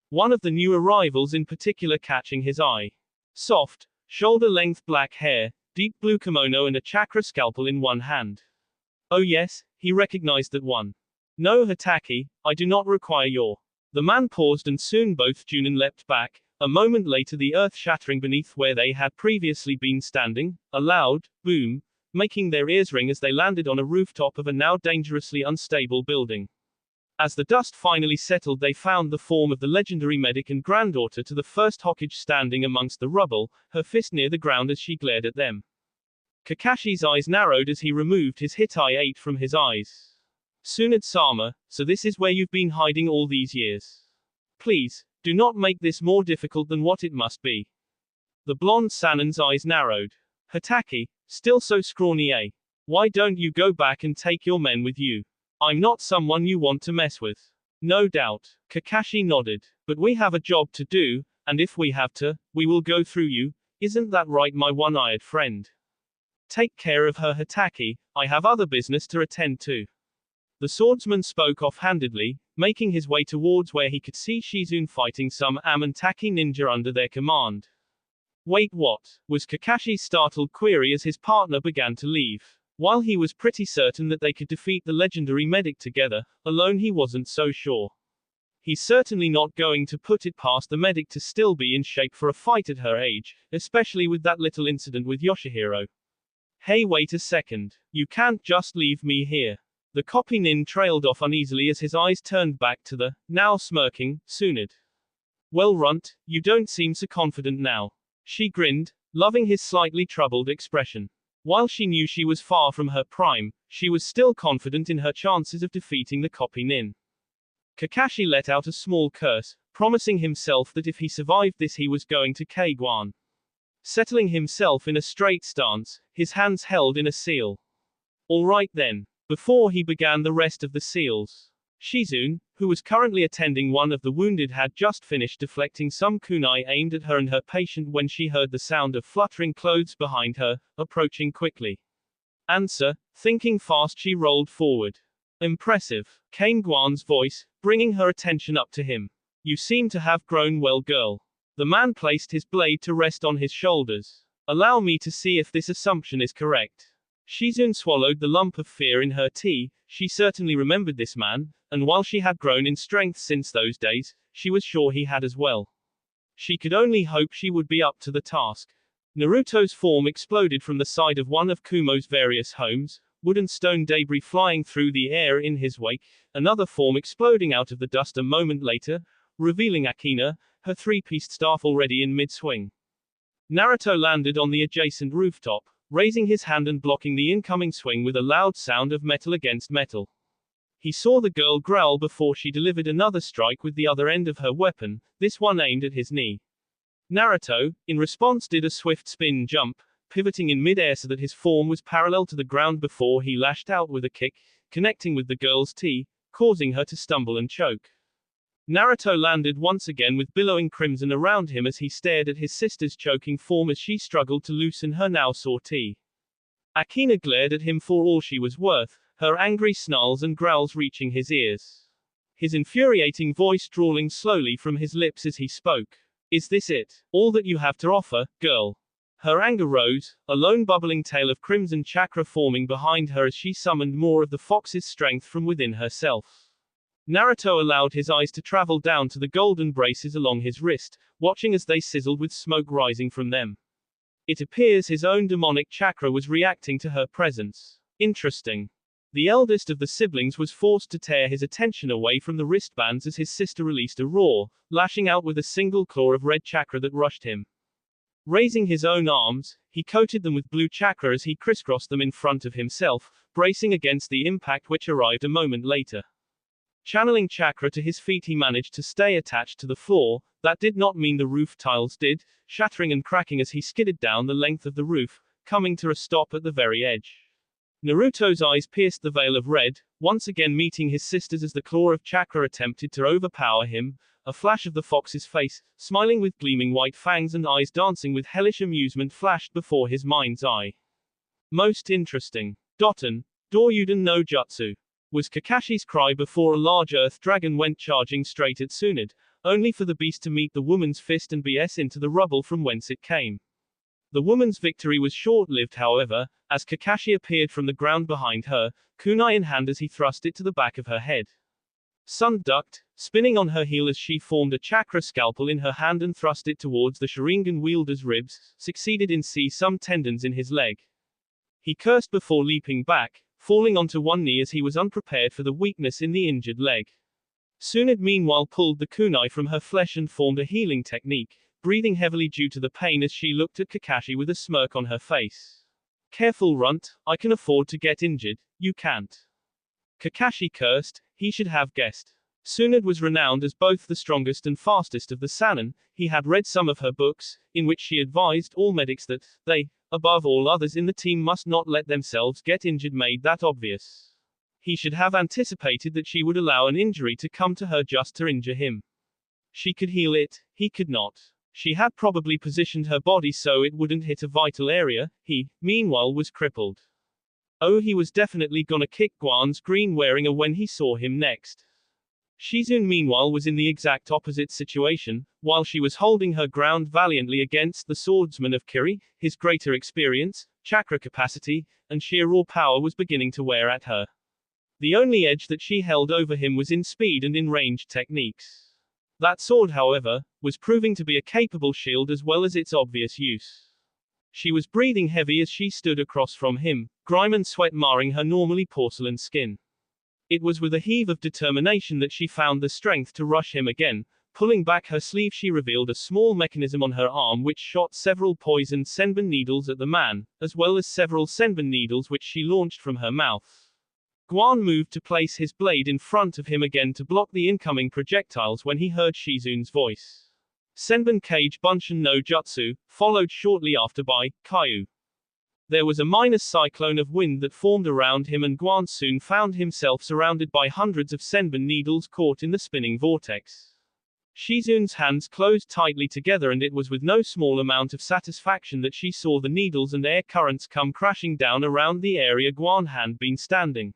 One of the new arrivals in particular catching his eye. Soft, shoulder-length black hair, deep blue kimono and a chakra scalpel in one hand. Oh yes, he recognized that one. No Hatake, I do not require your. The man paused and soon both Junin leapt back, a moment later the earth shattering beneath where they had previously been standing, a loud boom, making their ears ring as they landed on a rooftop of a now dangerously unstable building. As the dust finally settled they found the form of the legendary medic and granddaughter to the first Hokage standing amongst the rubble, her fist near the ground as she glared at them. Kakashi's eyes narrowed as he removed his Hitai 8 from his eyes. Tsunade-sama, so this is where you've been hiding all these years. Please, do not make this more difficult than what it must be. The blonde Sanon's eyes narrowed. Hatake, still so scrawny, eh? Why don't you go back and take your men with you? I'm not someone you want to mess with. No doubt. Kakashi nodded. But we have a job to do, and if we have to, we will go through you. Isn't that right, my one-eyed friend? Take care of her, Hatake. I have other business to attend to. The swordsman spoke offhandedly, making his way towards where he could see Shizune fighting some Amantaki ninja under their command. Wait, what? Was Kakashi's startled query as his partner began to leave. While he was pretty certain that they could defeat the legendary medic together, alone he wasn't so sure. He's certainly not going to put it past the medic to still be in shape for a fight at her age, especially with that little incident with Yoshihiro. Hey, wait a second. You can't just leave me here. The copy nin trailed off uneasily as his eyes turned back to the, now smirking, Tsunade. Well, Runt, you don't seem so confident now. She grinned, loving his slightly troubled expression. While she knew she was far from her prime, she was still confident in her chances of defeating the copy nin. Kakashi let out a small curse, promising himself that if he survived this he was going to Kaiguan. settling himself in a straight stance, his hands held in a seal. All right then. Before he began the rest of the seals, Shizune, who was currently attending one of the wounded, had just finished deflecting some kunai aimed at her and her patient when she heard the sound of fluttering clothes behind her, approaching quickly. Answer, thinking fast, she rolled forward. Impressive, came Guan's voice, bringing her attention up to him. You seem to have grown well, girl. The man placed his blade to rest on his shoulders. Allow me to see if this assumption is correct. Shizune swallowed the lump of fear in her tea. She certainly remembered this man, and while she had grown in strength since those days, she was sure he had as well. She could only hope she would be up to the task. Naruto's form exploded from the side of one of Kumo's various homes, wood and stone debris flying through the air in his wake, another form exploding out of the dust a moment later, revealing Akina, her three-pieced staff already in mid-swing. Naruto landed on the adjacent rooftop, raising his hand and blocking the incoming swing with a loud sound of metal against metal. He saw the girl growl before she delivered another strike with the other end of her weapon, this one aimed at his knee. Naruto, in response, did a swift spin jump, pivoting in mid-air so that his form was parallel to the ground before he lashed out with a kick, connecting with the girl's tea, causing her to stumble and choke. Naruto landed once again with billowing crimson around him as he stared at his sister's choking form as she struggled to loosen her now sore tea. Akina glared at him for all she was worth, her angry snarls and growls reaching his ears. His infuriating voice drawling slowly from his lips as he spoke. Is this it? All that you have to offer, girl? Her anger rose, a lone bubbling tail of crimson chakra forming behind her as she summoned more of the fox's strength from within herself. Naruto allowed his eyes to travel down to the golden braces along his wrist, watching as they sizzled with smoke rising from them. It appears his own demonic chakra was reacting to her presence. Interesting. The eldest of the siblings was forced to tear his attention away from the wristbands as his sister released a roar, lashing out with a single claw of red chakra that rushed him. Raising his own arms, he coated them with blue chakra as he crisscrossed them in front of himself, bracing against the impact which arrived a moment later. Channeling chakra to his feet, he managed to stay attached to the floor. That did not mean the roof tiles did, shattering and cracking as he skidded down the length of the roof, coming to a stop at the very edge. Naruto's eyes pierced the veil of red, once again meeting his sister's as the claw of chakra attempted to overpower him. A flash of the fox's face, smiling with gleaming white fangs and eyes dancing with hellish amusement, flashed before his mind's eye. Most interesting. Doton, Doryuden no Jutsu, was Kakashi's cry before a large earth dragon went charging straight at Tsunade, only for the beast to meet the woman's fist and BS into the rubble from whence it came. The woman's victory was short-lived, however, as Kakashi appeared from the ground behind her, kunai in hand as he thrust it to the back of her head. Sun ducked, spinning on her heel as she formed a chakra scalpel in her hand and thrust it towards the Sharingan wielder's ribs, succeeded in some tendons in his leg. He cursed before leaping back, falling onto one knee as he was unprepared for the weakness in the injured leg. Tsunade meanwhile pulled the kunai from her flesh and formed a healing technique, breathing heavily due to the pain as she looked at Kakashi with a smirk on her face. Careful, runt, I can afford to get injured, you can't. Kakashi cursed, he should have guessed. Tsunade was renowned as both the strongest and fastest of the Sannin. He had read some of her books, in which she advised all medics that they, above all others in the team, must not let themselves get injured, made that obvious. He should have anticipated that she would allow an injury to come to her just to injure him. She could heal it, he could not. She had probably positioned her body so it wouldn't hit a vital area. He, meanwhile, was crippled. Oh, he was definitely gonna kick Guan's green wearing a when he saw him next. Shizune meanwhile was in the exact opposite situation. While she was holding her ground valiantly against the swordsman of Kiri, his greater experience, chakra capacity, and sheer raw power was beginning to wear at her. The only edge that she held over him was in speed and in ranged techniques. That sword, however, was proving to be a capable shield as well as its obvious use. She was breathing heavy as she stood across from him, grime and sweat marring her normally porcelain skin. It was with a heave of determination that she found the strength to rush him again. Pulling back her sleeve, she revealed a small mechanism on her arm which shot several poisoned senbon needles at the man, as well as several senbon needles which she launched from her mouth. Guan moved to place his blade in front of him again to block the incoming projectiles when he heard Shizune's voice. Senbon Kage Bunshin no Jutsu, followed shortly after by Kaiu. There was a minus cyclone of wind that formed around him, and Guan soon found himself surrounded by hundreds of senbon needles caught in the spinning vortex. Shizun's hands closed tightly together, and it was with no small amount of satisfaction that she saw the needles and air currents come crashing down around the area Guan had been standing.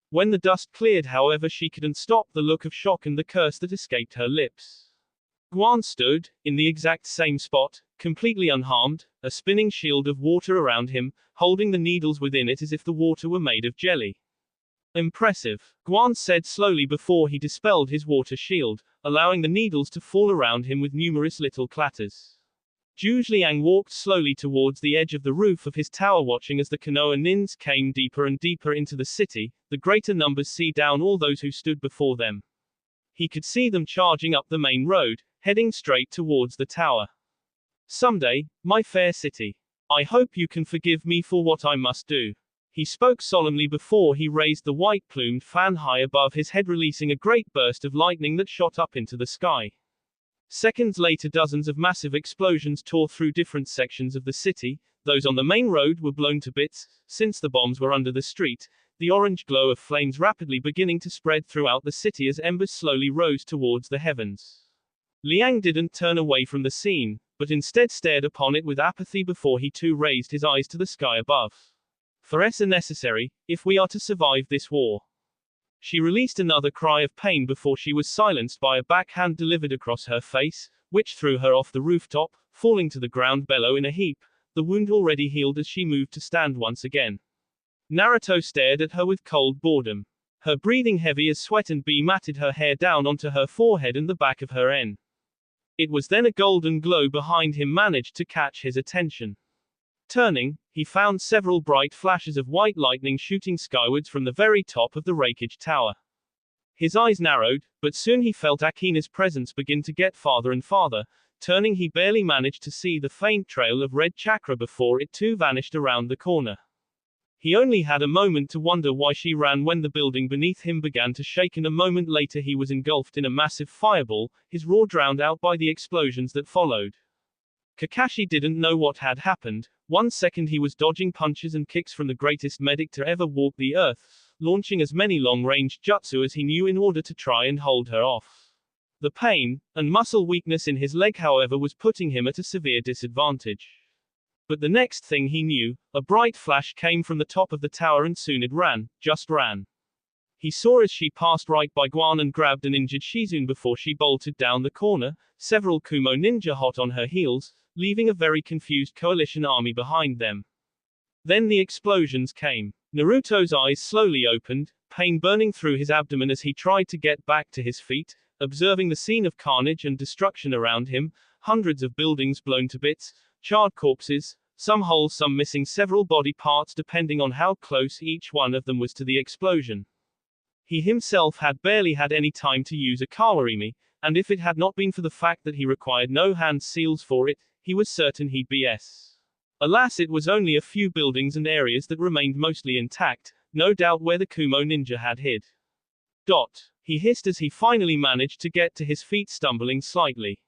When the dust cleared, however, she couldn't stop the look of shock and the curse that escaped her lips. Guan stood, in the exact same spot, completely unharmed, a spinning shield of water around him, holding the needles within it as if the water were made of jelly. Impressive, Guan said slowly before he dispelled his water shield, allowing the needles to fall around him with numerous little clatters. Zhu Liang walked slowly towards the edge of the roof of his tower, watching as the Konoha nins came deeper and deeper into the city, the greater numbers see down all those who stood before them. He could see them charging up the main road, heading straight towards the tower. Someday, my fair city, I hope you can forgive me for what I must do. He spoke solemnly before he raised the white-plumed fan high above his head, releasing a great burst of lightning that shot up into the sky. Seconds later, dozens of massive explosions tore through different sections of the city. Those on the main road were blown to bits, since the bombs were under the street, the orange glow of flames rapidly beginning to spread throughout the city as embers slowly rose towards the heavens. Liang didn't turn away from the scene, but instead stared upon it with apathy before he too raised his eyes to the sky above. For es are necessary, if we are to survive this war. She released another cry of pain before she was silenced by a backhand delivered across her face, which threw her off the rooftop, falling to the ground below in a heap, the wound already healed as she moved to stand once again. Naruto stared at her with cold boredom. Her breathing heavy as sweat, and matted her hair down onto her forehead and the back of her neck. It was then a golden glow behind him managed to catch his attention. Turning, he found several bright flashes of white lightning shooting skywards from the very top of the Reikage Tower. His eyes narrowed, but soon he felt Akina's presence begin to get farther and farther. Turning, he barely managed to see the faint trail of red chakra before it too vanished around the corner. He only had a moment to wonder why she ran when the building beneath him began to shake, and a moment later he was engulfed in a massive fireball, his roar drowned out by the explosions that followed. Kakashi didn't know what had happened. 1 second he was dodging punches and kicks from the greatest medic to ever walk the earth, launching as many long-range jutsu as he knew in order to try and hold her off. The pain, and muscle weakness in his leg however was putting him at a severe disadvantage. But the next thing he knew, a bright flash came from the top of the tower, and soon it ran, just ran. He saw as she passed right by Guan and grabbed an injured Shizun before she bolted down the corner, several Kumo ninja hot on her heels, leaving a very confused coalition army behind them. Then the explosions came. Naruto's eyes slowly opened, pain burning through his abdomen as he tried to get back to his feet, observing the scene of carnage and destruction around him, hundreds of buildings blown to bits, charred corpses, some whole, some missing, several body parts depending on how close each one of them was to the explosion. He himself had barely had any time to use a kawarimi, and if it had not been for the fact that he required no hand seals for it, he was certain he'd be s. Alas, it was only a few buildings and areas that remained mostly intact, no doubt where the Kumo ninja had hid. He hissed as he finally managed to get to his feet, stumbling slightly.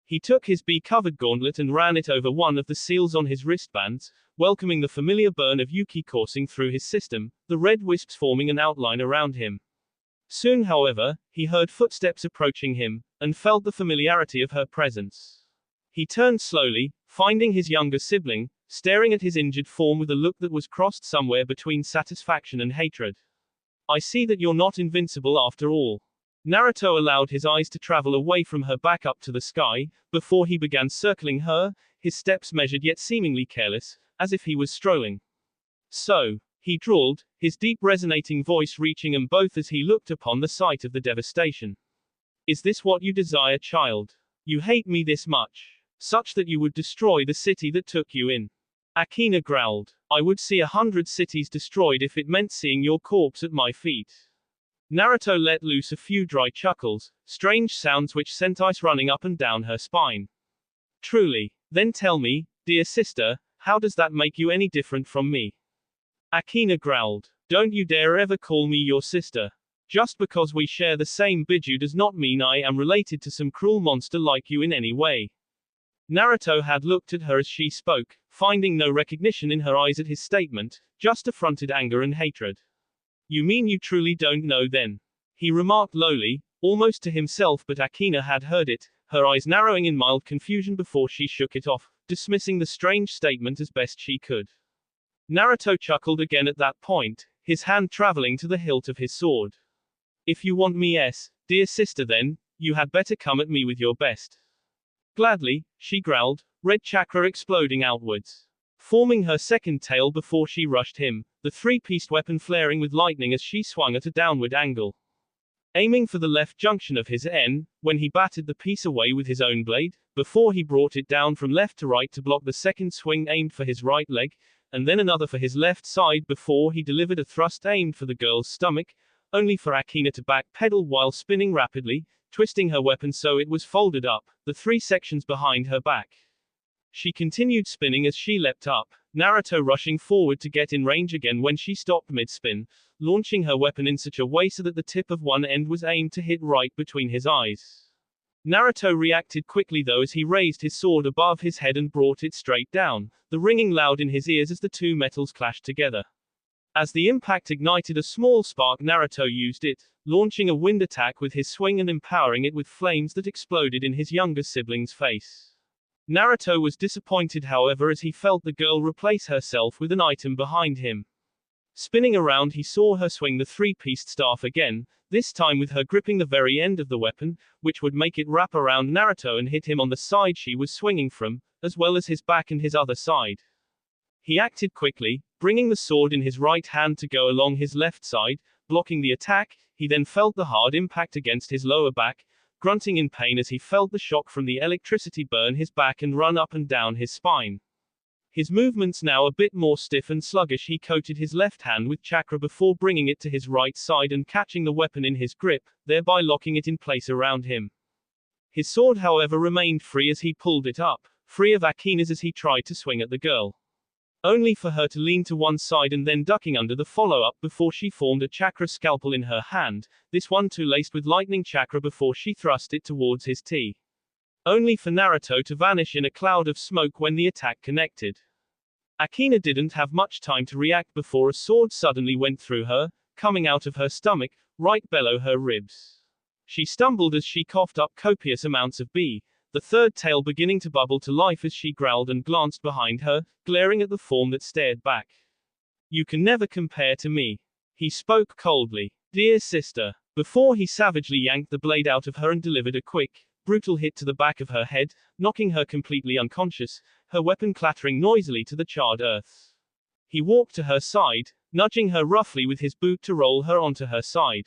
He took his bee-covered gauntlet and ran it over one of the seals on his wristbands, welcoming the familiar burn of Yuki coursing through his system, the red wisps forming an outline around him. Soon, however, he heard footsteps approaching him, and felt the familiarity of her presence. He turned slowly, finding his younger sibling, staring at his injured form with a look that was crossed somewhere between satisfaction and hatred. I see that you're not invincible after all. Naruto allowed his eyes to travel away from her back up to the sky, before he began circling her, his steps measured yet seemingly careless, as if he was strolling. So, he drawled, his deep resonating voice reaching them both as he looked upon the sight of the devastation. Is this what you desire, child? You hate me this much? Such that you would destroy the city that took you in? Akina growled. I would see 100 cities destroyed if it meant seeing your corpse at my feet. Naruto let loose a few dry chuckles, strange sounds which sent ice running up and down her spine. Truly? Then tell me, dear sister, how does that make you any different from me? Akina growled. Don't you dare ever call me your sister. Just because we share the same biju does not mean I am related to some cruel monster like you in any way. Naruto had looked at her as she spoke, finding no recognition in her eyes at his statement, just affronted anger and hatred. You mean you truly don't know then? He remarked lowly, almost to himself, but Akina had heard it, her eyes narrowing in mild confusion before she shook it off, dismissing the strange statement as best she could. Naruto chuckled again at that point, his hand traveling to the hilt of his sword. If you want me, dear sister, then, you had better come at me with your best. Gladly, she growled, red chakra exploding outwards, forming her second tail before she rushed him, the three-pieced weapon flaring with lightning as she swung at a downward angle. Aiming for the left junction of his N, when he batted the piece away with his own blade, before he brought it down from left to right to block the second swing aimed for his right leg, and then another for his left side before he delivered a thrust aimed for the girl's stomach, only for Akina to backpedal while spinning rapidly, twisting her weapon so it was folded up, the three sections behind her back. She continued spinning as she leapt up, Naruto rushing forward to get in range again when she stopped mid-spin, launching her weapon in such a way so that the tip of one end was aimed to hit right between his eyes. Naruto reacted quickly though as he raised his sword above his head and brought it straight down, the ringing loud in his ears as the two metals clashed together. As the impact ignited a small spark, Naruto used it, launching a wind attack with his swing and empowering it with flames that exploded in his younger sibling's face. Naruto was disappointed however as he felt the girl replace herself with an item behind him. Spinning around he saw her swing the three-pieced staff again, this time with her gripping the very end of the weapon, which would make it wrap around Naruto and hit him on the side she was swinging from, as well as his back and his other side. He acted quickly, bringing the sword in his right hand to go along his left side, blocking the attack. He then felt the hard impact against his lower back, grunting in pain as he felt the shock from the electricity burn his back and run up and down his spine. His movements now a bit more stiff and sluggish, he coated his left hand with chakra before bringing it to his right side and catching the weapon in his grip, thereby locking it in place around him. His sword however remained free as he pulled it up, free of Akina's as he tried to swing at the girl. Only for her to lean to one side and then ducking under the follow-up before she formed a chakra scalpel in her hand, this one too laced with lightning chakra before she thrust it towards his T. Only for Naruto to vanish in a cloud of smoke when the attack connected. Akina didn't have much time to react before a sword suddenly went through her, coming out of her stomach, right below her ribs. She stumbled as she coughed up copious amounts of the third tail beginning to bubble to life as she growled and glanced behind her, glaring at the form that stared back. You can never compare to me. He spoke coldly. Dear sister. Before he savagely yanked the blade out of her and delivered a quick, brutal hit to the back of her head, knocking her completely unconscious, her weapon clattering noisily to the charred earth. He walked to her side, nudging her roughly with his boot to roll her onto her side.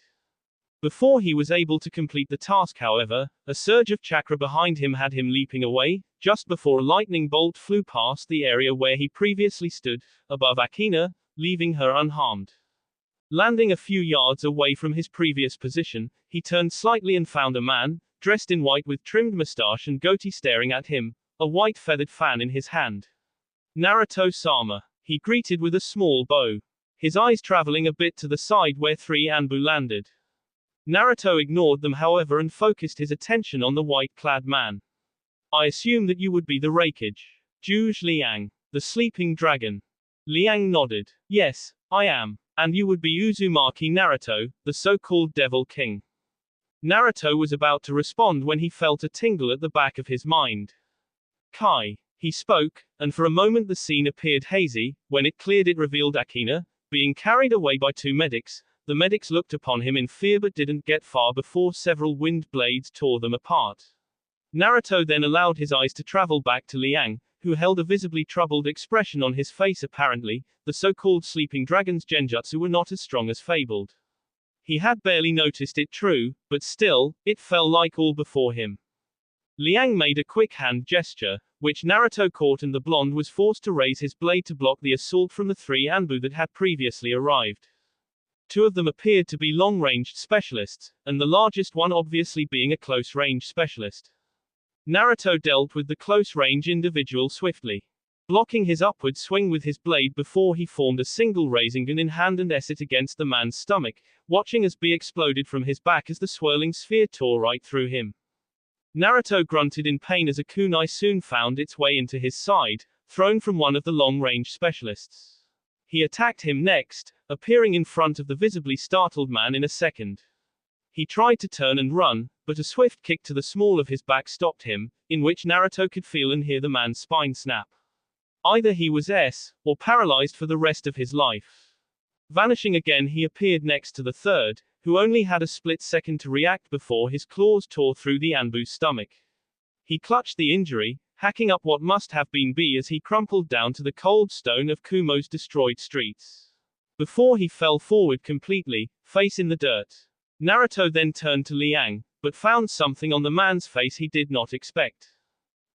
Before he was able to complete the task however, a surge of chakra behind him had him leaping away, just before a lightning bolt flew past the area where he previously stood, above Akina, leaving her unharmed. Landing a few yards away from his previous position, he turned slightly and found a man, dressed in white with trimmed mustache and goatee staring at him, a white feathered fan in his hand. Naruto-sama. He greeted with a small bow. His eyes traveling a bit to the side where three Anbu landed. Naruto ignored them however and focused his attention on the white-clad man. I assume that you would be the Raikage. Zhuge Liang. The sleeping dragon. Liang nodded. Yes, I am. And you would be Uzumaki Naruto, the so-called Devil King. Naruto was about to respond when he felt a tingle at the back of his mind. Kai. He spoke, and for a moment the scene appeared hazy. When it cleared it revealed Akina, being carried away by two medics. The medics looked upon him in fear but didn't get far before several wind blades tore them apart. Naruto then allowed his eyes to travel back to Liang, who held a visibly troubled expression on his face. Apparently, the so-called sleeping dragon's genjutsu were not as strong as fabled. He had barely noticed it, true, but still, it fell like all before him. Liang made a quick hand gesture, which Naruto caught, and the blonde was forced to raise his blade to block the assault from the three Anbu that had previously arrived. Two of them appeared to be long-ranged specialists, and the largest one obviously being a close-range specialist. Naruto dealt with the close-range individual swiftly. blocking his upward swing with his blade before he formed a single Rasengan in hand and S it against the man's stomach, watching as B exploded from his back as the swirling sphere tore right through him. Naruto grunted in pain as a kunai soon found its way into his side, thrown from one of the long-range specialists. He attacked him next, appearing in front of the visibly startled man in a second. He tried to turn and run, but a swift kick to the small of his back stopped him, in which Naruto could feel and hear the man's spine snap. Either he was or paralyzed for the rest of his life. Vanishing again, he appeared next to the third, who only had a split second to react before his claws tore through the Anbu's stomach. He clutched the injury, hacking up what must have been B as he crumpled down to the cold stone of Kumo's destroyed streets. Before he fell forward completely, face in the dirt. Naruto then turned to Liang, but found something on the man's face he did not expect.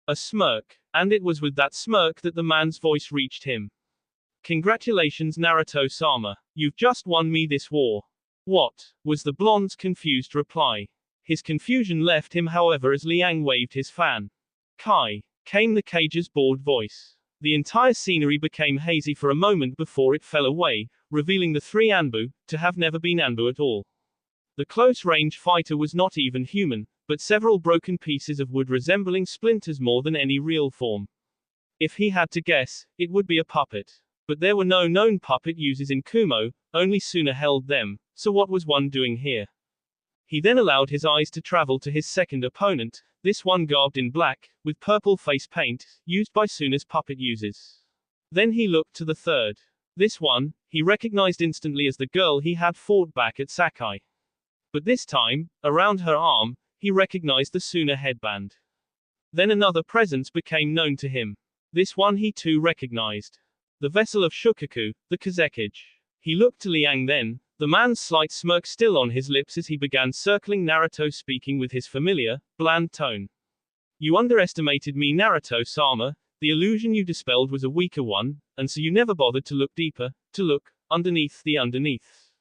A smirk, and it was with that smirk that the man's voice reached him. "Congratulations, Naruto-sama. You've just won me this war." "What?" was the blonde's confused reply. His confusion left him, however, as Liang waved his fan. "Kai," came the cage's bored voice. The entire scenery became hazy for a moment before it fell away, revealing the three Anbu to have never been Anbu at all. The close-range fighter was not even human, but several broken pieces of wood resembling splinters more than any real form. If he had to guess, it would be a puppet. But there were no known puppet users in Kumo, only Suna held them, so what was one doing here? He then allowed his eyes to travel to his second opponent, this one garbed in black, with purple face paint, used by Suna's puppet users. Then he looked to the third. This one, he recognized instantly as the girl he had fought back at Sakai. But this time, around her arm, he recognized the Suna headband. Then another presence became known to him. This one he too recognized. The vessel of Shukaku, the Kazekage. He looked to Liang then, the man's slight smirk still on his lips as he began circling Naruto, speaking with his familiar, bland tone. "You underestimated me, Naruto-sama. The illusion you dispelled was a weaker one, and so you never bothered to look deeper, to look underneath the underneath.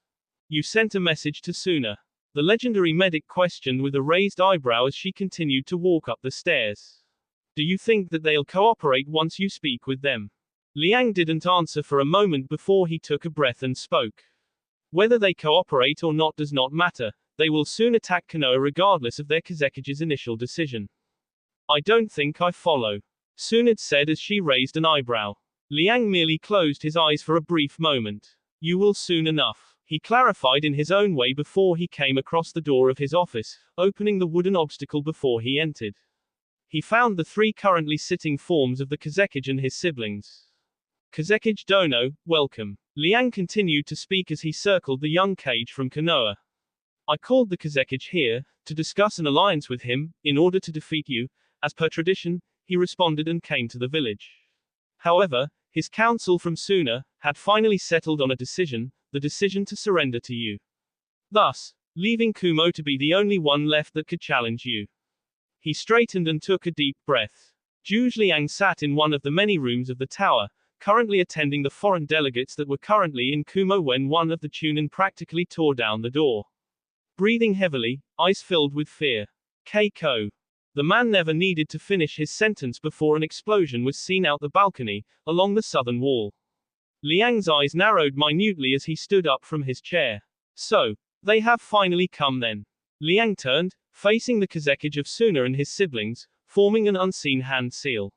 You sent a message to Suna." The legendary medic questioned with a raised eyebrow as she continued to walk up the stairs. "Do you think that they'll cooperate once you speak with them?" Liang didn't answer for a moment before he took a breath and spoke. "Whether they cooperate or not does not matter. They will soon attack Konoha regardless of their Kazekage's initial decision." "I don't think I follow," Tsunade said as she raised an eyebrow. Liang merely closed his eyes for a brief moment. "You will soon enough," he clarified in his own way before he came across the door of his office, opening the wooden obstacle before he entered. He found the three currently sitting forms of the Kazekage and his siblings. "Kazekage Dono, welcome." Liang continued to speak as he circled the young Kage from Konoha. "I called the Kazekage here, to discuss an alliance with him, in order to defeat you, as per tradition," he responded and came to the village. However, his council from Suna had finally settled on a decision, the decision to surrender to you. Thus, leaving Kumo to be the only one left that could challenge you. He straightened and took a deep breath. Zhuge Liang sat in one of the many rooms of the tower, currently attending the foreign delegates that were currently in Kumo when one of the Chunin practically tore down the door. Breathing heavily, eyes filled with fear. Keiko. The man never needed to finish his sentence before an explosion was seen out the balcony, along the southern wall. Liang's eyes narrowed minutely as he stood up from his chair. "So, they have finally come then." Liang turned, facing the Kazekage of Suna and his siblings, forming an unseen hand seal.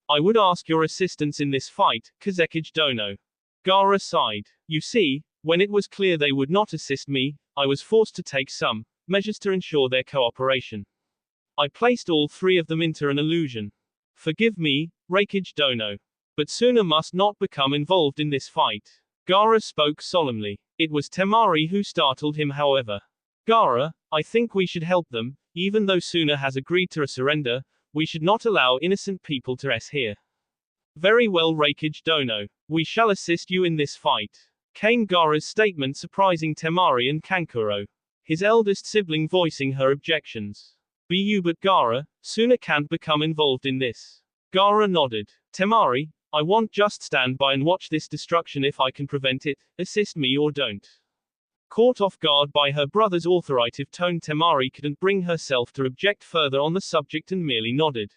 "I would ask your assistance in this fight, Kazekage Dono." Gaara sighed. "You see, when it was clear they would not assist me, I was forced to take some measures to ensure their cooperation. I placed all three of them into an illusion. Forgive me, Raikage Dono. But Suna must not become involved in this fight." Gaara spoke solemnly. It was Temari who startled him, however. "Gaara, I think we should help them, even though Suna has agreed to a surrender. We should not allow innocent people to rest here." "Very well, Raikage Dono. We shall assist you in this fight," came Gaara's statement, surprising Temari and Kankuro, his eldest sibling, voicing her objections. "Be you but Gaara, Suna can't become involved in this." Gaara nodded. "Temari, I won't just stand by and watch this destruction if I can prevent it. Assist me or don't." Caught off guard by her brother's authoritative tone, Temari couldn't bring herself to object further on the subject and merely nodded.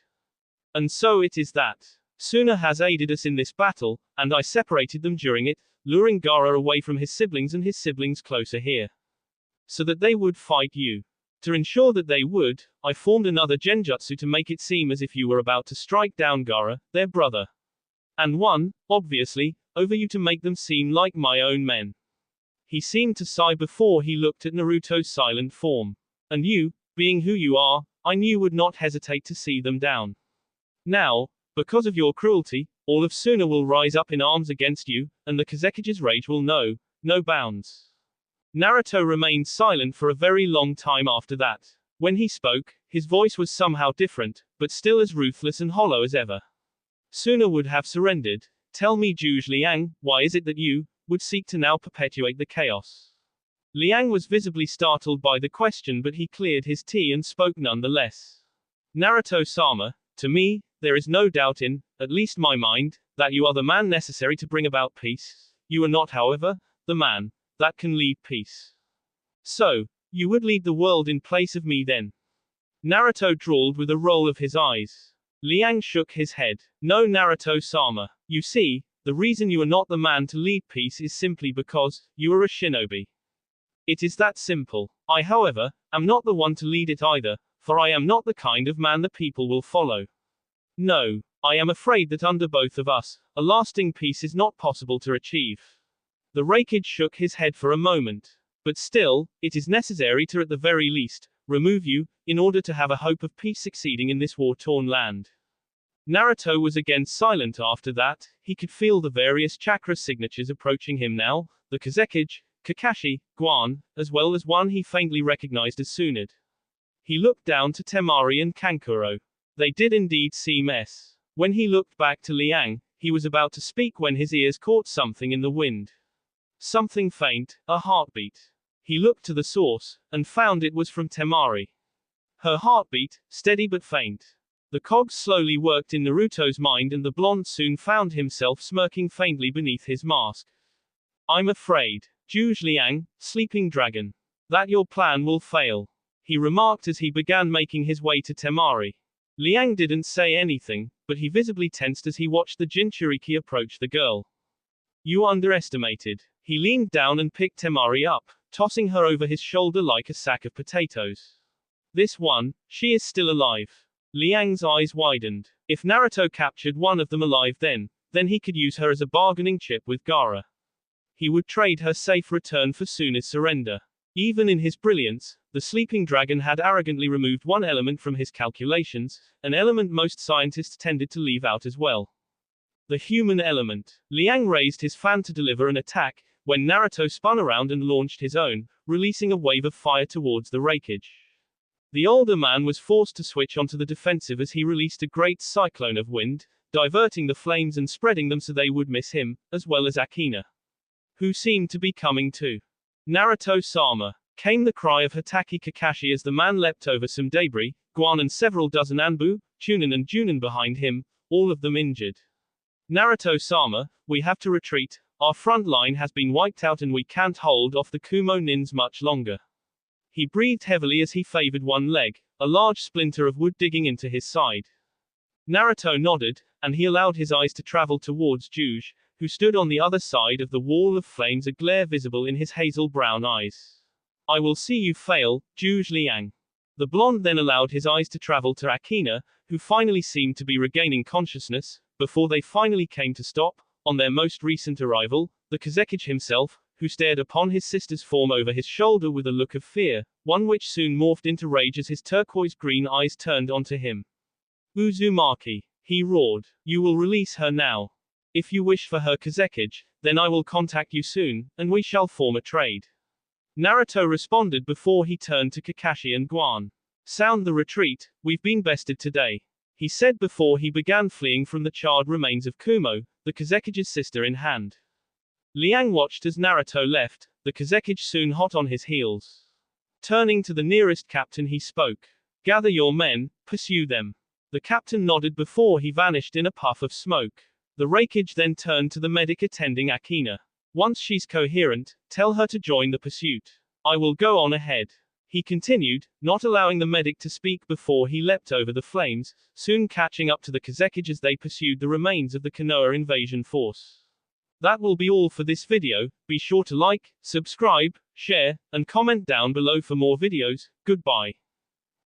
"And so it is that Suna has aided us in this battle, and I separated them during it, luring Gaara away from his siblings and his siblings closer here. So that they would fight you. To ensure that they would, I formed another genjutsu to make it seem as if you were about to strike down Gaara, their brother. And one, obviously, over you to make them seem like my own men. He seemed to sigh before he looked at Naruto's silent form. And you, being who you are, I knew would not hesitate to see them down. Now, because of your cruelty, all of Suna will rise up in arms against you, and the Kazekige's rage will know no bounds. Naruto remained silent for a very long time after that. When he spoke, his voice was somehow different, but still as ruthless and hollow as ever. Suna would have surrendered. Tell me, Zhuge Liang, why is it that you would seek to now perpetuate the chaos? Liang was visibly startled by the question, but he cleared his tea and spoke nonetheless. Naruto-sama, to me, there is no doubt in, at least my mind, that you are the man necessary to bring about peace. You are not, however, the man that can lead peace. So, you would lead the world in place of me then? Naruto drawled with a roll of his eyes. Liang shook his head. No, Naruto-sama. You see, the reason you are not the man to lead peace is simply because you are a shinobi. It is that simple. I, however, am not the one to lead it either, for I am not the kind of man the people will follow. No, I am afraid that under both of us, a lasting peace is not possible to achieve. The Raikage shook his head for a moment. But still, it is necessary to, at the very least, remove you, in order to have a hope of peace succeeding in this war-torn land. Naruto was again silent after that. He could feel the various chakra signatures approaching him now, the Kazekage, Kakashi, Guan, as well as one he faintly recognized as Tsunade. He looked down to Temari and Kankuro. They did indeed seem s. When he looked back to Liang, he was about to speak when his ears caught something in the wind. Something faint, a heartbeat. He looked to the source, and found it was from Temari. Her heartbeat, steady but faint. The cogs slowly worked in Naruto's mind, and the blonde soon found himself smirking faintly beneath his mask. I'm afraid, Zhuge Liang, sleeping dragon, that your plan will fail, he remarked as he began making his way to Temari. Liang didn't say anything, but he visibly tensed as he watched the Jinchuriki approach the girl. You underestimated. He leaned down and picked Temari up, tossing her over his shoulder like a sack of potatoes. This one, she is still alive. Liang's eyes widened. If Naruto captured one of them alive then he could use her as a bargaining chip with Gaara. He would trade her safe return for Suna's surrender. Even in his brilliance, the sleeping dragon had arrogantly removed one element from his calculations, an element most scientists tended to leave out as well. The human element. Liang raised his fan to deliver an attack, when Naruto spun around and launched his own, releasing a wave of fire towards the Raikage. The older man was forced to switch onto the defensive as he released a great cyclone of wind, diverting the flames and spreading them so they would miss him, as well as Akina, who seemed to be coming too. Naruto-sama, came the cry of Hatake Kakashi as the man leapt over some debris, Guan and several dozen Anbu, Chunin and Junin behind him, all of them injured. Naruto-sama, we have to retreat, our front line has been wiped out and we can't hold off the Kumo Nins much longer. He breathed heavily as he favored one leg, a large splinter of wood digging into his side. Naruto nodded, and he allowed his eyes to travel towards Zhuge, who stood on the other side of the wall of flames, a glare visible in his hazel brown eyes. I will see you fail, Zhuge Liang. The blonde then allowed his eyes to travel to Akina, who finally seemed to be regaining consciousness, before they finally came to stop. On their most recent arrival, the Kazekage himself, who stared upon his sister's form over his shoulder with a look of fear, one which soon morphed into rage as his turquoise-green eyes turned onto him. Uzumaki, he roared, you will release her now. If you wish for her Kazekage, then I will contact you soon, and we shall form a trade. Naruto responded before he turned to Kakashi and Guan. Sound the retreat, we've been bested today, he said before he began fleeing from the charred remains of Kumo, the Kazekage's sister in hand. Liang watched as Naruto left, the Kazekage soon hot on his heels. Turning to the nearest captain he spoke. Gather your men, pursue them. The captain nodded before he vanished in a puff of smoke. The Raikage then turned to the medic attending Akina. Once she's coherent, tell her to join the pursuit. I will go on ahead. he continued, not allowing the medic to speak before he leapt over the flames, soon catching up to the Kazekage as they pursued the remains of the Konoha invasion force. That will be all for this video. Be sure to like, subscribe, share, and comment down below for more videos. Goodbye.